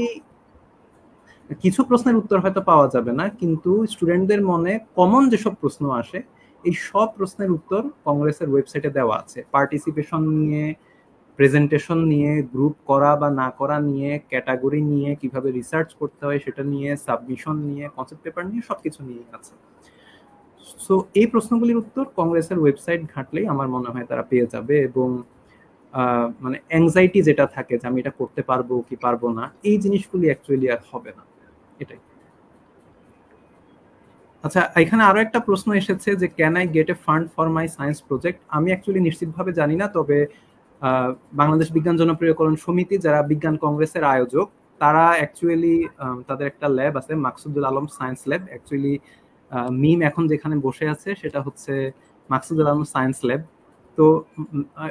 কিছু প্রশ্নের উত্তর হয়তো পাওয়া যাবে না, কিন্তু স্টুডেন্টদের মনে কমন যেসব প্রশ্ন আসে এই সব প্রশ্নের উত্তর কংগ্রেসের ওয়েবসাইটে দেওয়া আছে। পার্টিসিপেশন নিয়ে, প্রেজেন্টেশন নিয়ে, গ্রুপ করা বা না করা নিয়ে, ক্যাটাগরি নিয়ে, কিভাবে রিসার্চ করতে হয় সেটা নিয়ে, সাবমিশন নিয়ে, কনসেপ্ট পেপার নিয়ে, সবকিছু নিয়ে আছে। সো এই প্রশ্নগুলির উত্তর কংগ্রেসের ওয়েবসাইট ঘাটলেই আমার মনে হয় তারা পেয়ে যাবে, এবং মানে অ্যাংজাইটি যেটা থাকে যে আমি এটা করতে পারবো কি পারবো না, এই জিনিসগুলি অ্যাকচুয়ালি আর হবে না। এটাই। আচ্ছা, এখানে আরো একটা প্রশ্ন এসেছে যে can I get A fund for my science project. আমি অ্যাকচুয়ালি নিশ্চিতভাবে জানি না, তবে বাংলাদেশ বিজ্ঞান জনপ্রিয়করণ সমিতি, যারা বিজ্ঞান কংগ্রেসের আয়োজক, তারা অ্যাকচুয়ালি তাদের একটা ল্যাব আছে, Maksudul Alam science lab. Actually Mim এখন যেখানে বসে আছে সেটা হচ্ছে মাকসুদুল আলম সায়েন্স ল্যাব। তো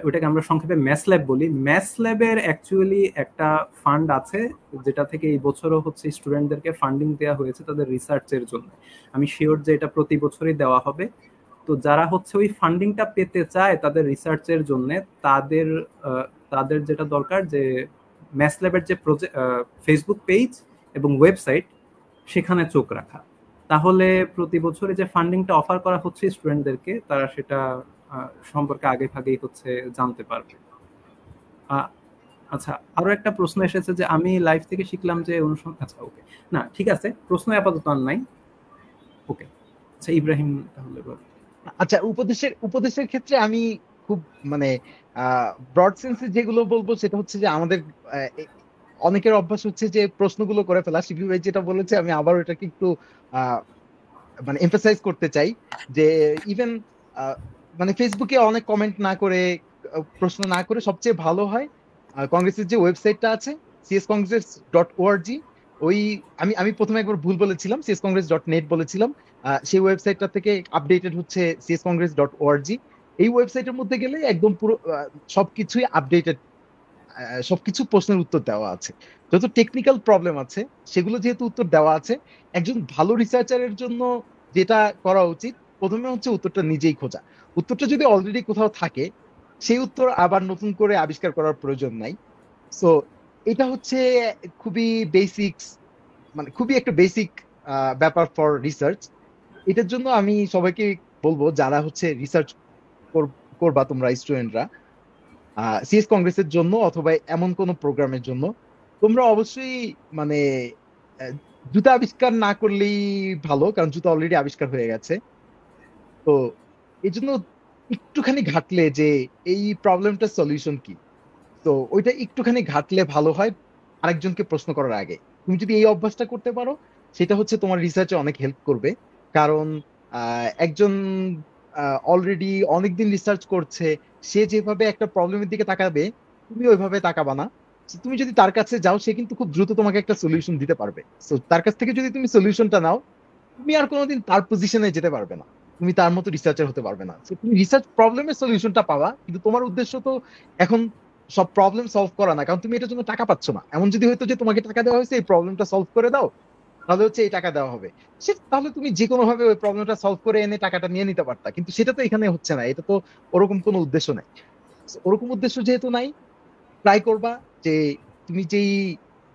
ওটাকে আমরা সংক্ষেপে ম্যাথস ল্যাব বলি। ম্যাথস ল্যাবের অ্যাকচুয়ালি একটা ফান্ড আছে, যেটা থেকে এই বছরও হচ্ছে স্টুডেন্টদেরকে ফান্ডিং দেওয়া হয়েছে তাদের রিসার্চের জন্য। আমি শিওর যে এটা প্রতি বছরই দেওয়া হবে। তো যারা হচ্ছে ওই ফান্ডিংটা পেতে চায় তাদের রিসার্চের জন্য, তাদের যেটা দরকার যে ম্যাথস ল্যাবের যে ফেসবুক পেজ এবং ওয়েবসাইট, সেখানে চোখ রাখা। তাহলে প্রতি বছরে যে ফান্ডিংটা অফার করা হচ্ছে স্টুডেন্টদেরকে, তারা সেটা সম্পর্কে আগে ভাগেই হচ্ছে জানতে পারবে। আচ্ছা, আরো একটা প্রশ্ন এসেছে যে আমি লাইভ থেকে শিখলাম যে অনুসন্ধান। আচ্ছা, ওকে, না ঠিক আছে, প্রশ্ন আপাতত আর নাই। ওকে, আচ্ছা ইব্রাহিম তাহলে বল। আচ্ছা, উপদেশের ক্ষেত্রে আমি খুব মানে ব্রড সেন্সে যেগুলো বলবো সেটা হচ্ছে যে আমাদের অনেকের অভ্যাস হচ্ছে যে প্রশ্নগুলো করে ফেলা। শিবলি ভাই যেটা বলেছে আমি আবার এটাকে একটু মানে এমফাসাইজ করতে চাই যে ইভেন মানে ফেসবুকে অনেক কমেন্ট না করে, প্রশ্ন না করে সবচেয়ে ভালো হয় কংগ্রেসের যে ওয়েবসাইটটা আছে cscongress.org। ওই আমি আমি প্রথমে একবার ভুল বলেছিলাম, cscongress.net বলেছিলাম। সেই ওয়েবসাইটটা থেকে আপডেটেড হচ্ছে cscongress.org। এই ওয়েবসাইটের মধ্যে গেলে একদম পুরো সবকিছুই আপডেটেড, সবকিছু প্রশ্নের উত্তর দেওয়া আছে। যত টেকনিক্যাল প্রবলেম আছে সেগুলো যেহেতু উত্তর দেওয়া আছে, একজন ভালো রিসার্চারের জন্য যেটা করা উচিত প্রথমে হচ্ছে উত্তরটা নিজেই খোঁজা। উত্তরটা যদি অলরেডি কোথাও থাকে, সেই উত্তর আবার নতুন করে আবিষ্কার করার প্রয়োজন নাই। সো এটা হচ্ছে খুবই বেসিক্স, মানে খুবই একটা বেসিক ব্যাপার ফর রিসার্চ। এটার জন্য আমি সবাইকে বলবো যারা হচ্ছে রিসার্চ করবা তোমরা স্টুডেন্টরা সিএস কংগ্রেসের জন্য অথবা এমন কোন প্রোগ্রামের জন্য, তোমরা অবশ্যই মানে আহ, জুতা আবিষ্কার না করলেই ভালো, কারণ জুতা অলরেডি আবিষ্কার হয়ে গেছে। তো এই জন্য একটুখানি ঘাটলে যে এই প্রবলেমটার সলিউশন কি, তো ওইটা একটুখানি ঘাটলে ভালো হয় আরেকজনকে প্রশ্ন করার আগে। তুমি যদি এই অভ্যাসটা করতে পারো, সেটা হচ্ছে তোমার রিসার্চে অনেক হেল্প করবে। কারণ একজন অলরেডি অনেকদিন রিসার্চ করছে, সে যেভাবে একটা প্রবলেমের দিকে তাকাবে তুমি ওইভাবে তাকাবা না। So, তুমি যদি তার কাছে যাও সে কিন্তু খুব দ্রুত তোমাকে একটা সলিউশন দিতে পারবে। সো তার কাছ থেকে যদি তুমি সলিউশনটা নাও, তুমি আর কোনোদিন তার পজিশনে যেতে পারবে না, তুমি তার মতো রিসার্চার হতে পারবে না। So, তুমি রিসার্চ প্রবলেমের সলিউশনটা পাওয়া, কিন্তু তোমার উদ্দেশ্য তো এখন সব প্রবলেম সলভ করা না, কারণ তুমি এটার জন্য টাকা পাচ্ছ না। এমন যদি হয়তো যে তোমাকে টাকা দেওয়া হয়েছে এই প্রবলেমটা সলভ করে দাও, তাহলে হচ্ছে এই টাকা দেওয়া হবে, সে তাহলে তুমি যে কোনো ভাবে ওই প্রবলেমটা সলভ করে এনে টাকাটা নিয়ে নিতে পারতা, কিন্তু সেটা তো এখানে হচ্ছে না। এটা তো ওরকম কোনো উদ্দেশ্য নাই। So, ওরকম উদ্দেশ্য যেহেতু নাই, ট্রাই করবা যে তুমি যেই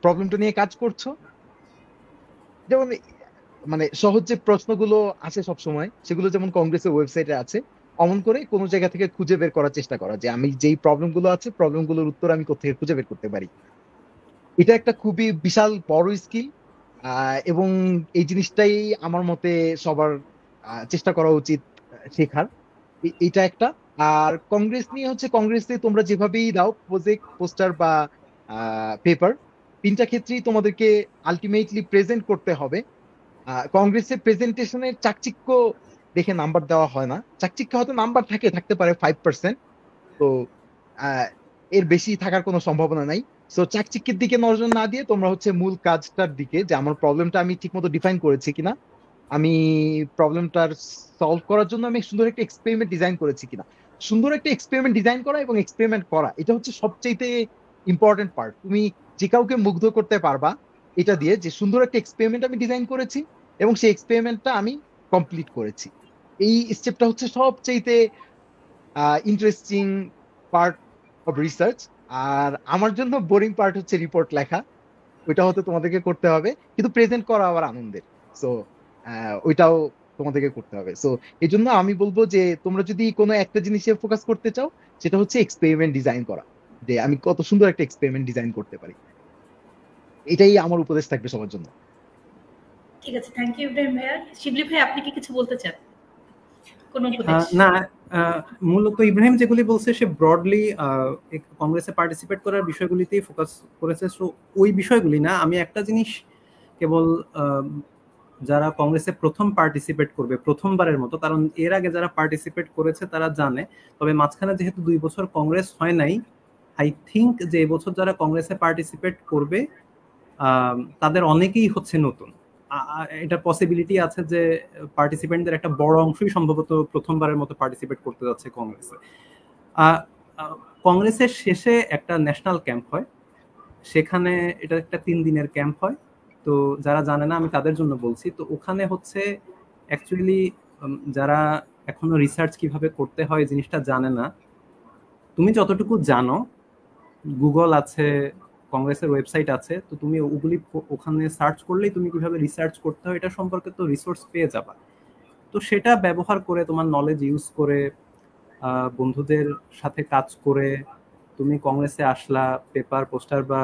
প্রবলেমটা নিয়ে কাজ করছো, যেমন মানে সহজ যে প্রশ্নগুলো আছে সব সময়, সেগুলো যেমন কংগ্রেসের ওয়েবসাইটে আছে, অমন করে কোনো জায়গা থেকে খুঁজে বের করার চেষ্টা করা যে আমি যেই প্রবলেমগুলো আছে প্রবলেমগুলোর উত্তর আমি কোথা থেকে খুঁজে বের করতে পারি। এটা একটা খুবই বিশাল বড় স্কিল, এবং এই জিনিসটাই আমার মতে সবার চেষ্টা করা উচিত শেখার। এটা একটা। আর কংগ্রেস নিয়ে হচ্ছে, কংগ্রেসে তোমরা যেভাবেই দাও প্রজেক্ট, পোস্টার বা পেপার, তিনটা ক্ষেত্রেই তোমাদেরকে আলটিমেটলি প্রেজেন্ট করতে হবে। কংগ্রেসের প্রেজেন্টেশনের চাকচিক্য দেখে নাম্বার দেওয়া হয় না। চাকচিক্য হয়তো নাম্বার থাকতে পারে 5%, তো আহ, এর বেশি থাকার কোনো সম্ভাবনা নাই। সো চাকচিক্যের দিকে নজর না দিয়ে তোমরা হচ্ছে মূল কাজটার দিকে, যে আমার প্রবলেমটা আমি ঠিক মতো ডিফাইন করেছি কিনা, আমি প্রবলেমটার সলভ করার জন্য আমি সুন্দর একটা এক্সপেরিমেন্ট ডিজাইন করেছি কিনা। সুন্দর একটা এক্সপেরিমেন্ট ডিজাইন করা এবং এক্সপেরিমেন্ট করা, এটা হচ্ছে সবচেয়ে ইম্পর্টেন্ট পার্ট। তুমি যে কাউকে মুগ্ধ করতে পারবা এটা দিয়ে, যে সুন্দর একটা এক্সপেরিমেন্ট আমি ডিজাইন করেছি এবং সেই এক্সপেরিমেন্টটা আমি কমপ্লিট করেছি। এই স্টেপটা হচ্ছে সবচেয়ে ইন্টারেস্টিং পার্ট অফ রিসার্চ। আর আমার জন্য বোরিং পার্ট হচ্ছে রিপোর্ট লেখা, ওইটা হয়তো তোমাদেরকে করতে হবে, কিন্তু প্রেজেন্ট করা আবার আনন্দের। সো ওইটাও তোমাদেরকে করতে হবে। সো এই জন্য আমি বলবো যে তোমরা যদি কোনো একটা জিনিসে ফোকাস করতে চাও, সেটা হচ্ছে এক্সপেরিমেন্ট ডিজাইন করা, যে আমি কত সুন্দর একটা এক্সপেরিমেন্ট ডিজাইন করতে পারি। এটাই আমার উপদেশ থাকবে সবার জন্য। ঠিক আছে, থ্যাংক ইউ ইব্রাহিম ভাইয়া। শিবলি ভাই, আপনি কি কিছু বলতে চান? কোনো উপদেশ? না, মূলত ইব্রাহিম যেগুলি বলছে সে ব্রডলি কংগ্রেসে পার্টিসিপেট করার বিষয়গুলিতেই ফোকাস করেছে। সো ওই বিষয়গুলি না, আমি একটা জিনিস কেবল যারা কংগ্রেসে প্রথম পার্টিসিপেট করবে প্রথমবারের মতো, কারণ এর আগে যারা পার্টিসিপেট করেছে তারা জানে, তবে মাঝখানে যেহেতু 2 বছর কংগ্রেস হয় নাই, আই থিঙ্ক যে এবছর যারা কংগ্রেসে পার্টিসিপেট করবে তাদের অনেকেই হচ্ছে নতুন। এটা পসিবিলিটি আছে যে পার্টিসিপেন্টদের একটা বড় অংশই সম্ভবত প্রথমবারের মতো পার্টিসিপেট করতে যাচ্ছে কংগ্রেসে। কংগ্রেসের শেষে একটা ন্যাশনাল ক্যাম্প হয়, সেখানে এটা একটা 3 দিনের ক্যাম্প হয়। তো যারা জানে না আমি তাদের জন্য বলছি, তো ওখানে হচ্ছে অ্যাকচুয়ালি যারা এখনো রিসার্চ কিভাবে করতে হয় জিনিসটা জানে না, তুমি যতটুকু জানো, গুগল আছে, কংগ্রেসের ওয়েবসাইট আছে, তো তুমি ওগুলি ওখানে সার্চ করলেই তুমি কিভাবে রিসার্চ করতে হয় এটা সম্পর্কে তো রিসোর্স পেয়ে যাবা। তো সেটা ব্যবহার করে তোমার নলেজ ইউজ করে বন্ধুদের সাথে কাজ করে তুমি কংগ্রেসে আসলা, পেপার, পোস্টার বা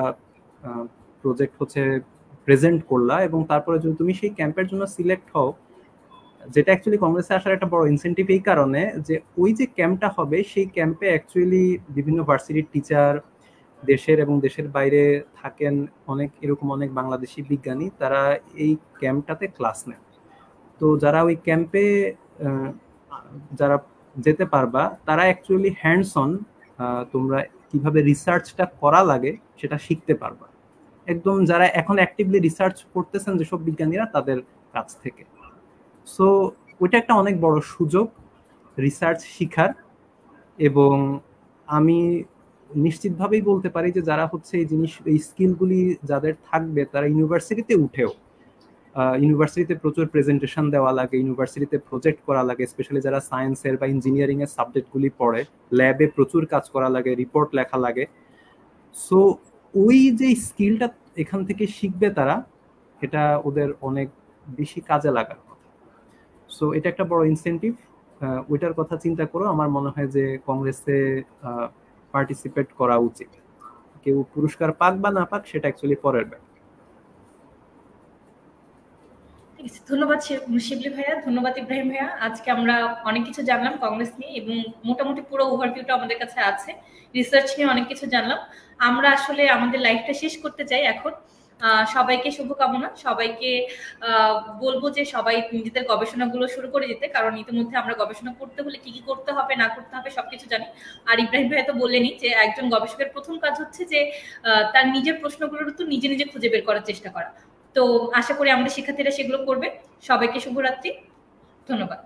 প্রজেক্ট হচ্ছে প্রেজেন্ট করলা, এবং তারপরে যদি তুমি সেই ক্যাম্পের জন্য সিলেক্ট হও, যেটা অ্যাকচুয়ালি কংগ্রেসে আসার একটা বড় ইনসেন্টিভ এই কারণে যে ওই যে ক্যাম্পটা হবে সেই ক্যাম্পে অ্যাকচুয়ালি বিভিন্ন ভার্সিটির টিচার, দেশের এবং দেশের বাইরে থাকেন অনেক বাংলাদেশি বিজ্ঞানী, তারা এই ক্যাম্পটাতে ক্লাস নেন। তো যারা ওই ক্যাম্পে যারা যেতে পারবা তারা অ্যাকচুয়ালি হ্যান্ডস অন তোমরা কিভাবে রিসার্চটা করা লাগে সেটা শিখতে পারবা, একদম যারা এখন অ্যাক্টিভলি রিসার্চ করতেছেন যেসব বিজ্ঞানীরা তাদের কাছ থেকে। সো ওইটা একটা অনেক বড় সুযোগ রিসার্চ শিখার, এবং আমি নিশ্চিতভাবেই বলতে পারি যে যারা হচ্ছে এই স্কিলগুলি যাদের থাকবে তারা ইউনিভার্সিটিতে উঠেও, ইউনিভার্সিটিতে প্রচুর প্রেজেন্টেশন দেওয়া লাগে, ইউনিভার্সিটিতে প্রজেক্ট করা লাগে, স্পেশালি যারা সায়েন্সের বা ইঞ্জিনিয়ারিং এর সাবজেক্টগুলি পড়ে, ল্যাবে প্রচুর কাজ করা লাগে, রিপোর্ট লেখা লাগে। সো ওই যে স্কিলটা এখান থেকে শিখবে তারা, এটা ওদের অনেক বেশি কাজে লাগার কথা। সো এটা একটা বড় ইনসেন্টিভ, ওইটার কথা চিন্তা করো। আমার মনে হয় যে কংগ্রেসে পার্টিসিপেট করা উচিত। কেউ পুরস্কার পাক বা না পাক সেটা অ্যাকচুয়ালি পরের ব্যাপার। ধন্যবাদ শিবলি ভাইয়া, ধন্যবাদ ইব্রাহিম ভাইয়া। আজকে আমরা অনেক কিছু জানলাম কংগ্রেস নিয়ে, এবং মোটামুটি পুরো ওভারভিউটা আমাদের কাছে আছে। রিসার্চ নিয়ে অনেক কিছু জানলাম। আমরা আসলে আমাদের লাইফটা শেষ করতে চাই এখন। সবাইকে শুভকামনা, সবাইকে বলবো যে সবাই নিজেদের গবেষণাগুলো শুরু করে দিতে, কারণ ইতিমধ্যে আমরা গবেষণা করতে হলে কি কি করতে হবে না করতে হবে সবকিছু জানি। আর ইব্রাহিম ভাই তো বললেনই যে একজন গবেষকের প্রথম কাজ হচ্ছে যে তার নিজের প্রশ্নগুলোর উত্তর নিজে নিজে খুঁজে বের করার চেষ্টা করা। তো আশা করি আমাদের শিক্ষার্থীরা সেগুলো করবে। সবাইকে শুভরাত্রি, ধন্যবাদ।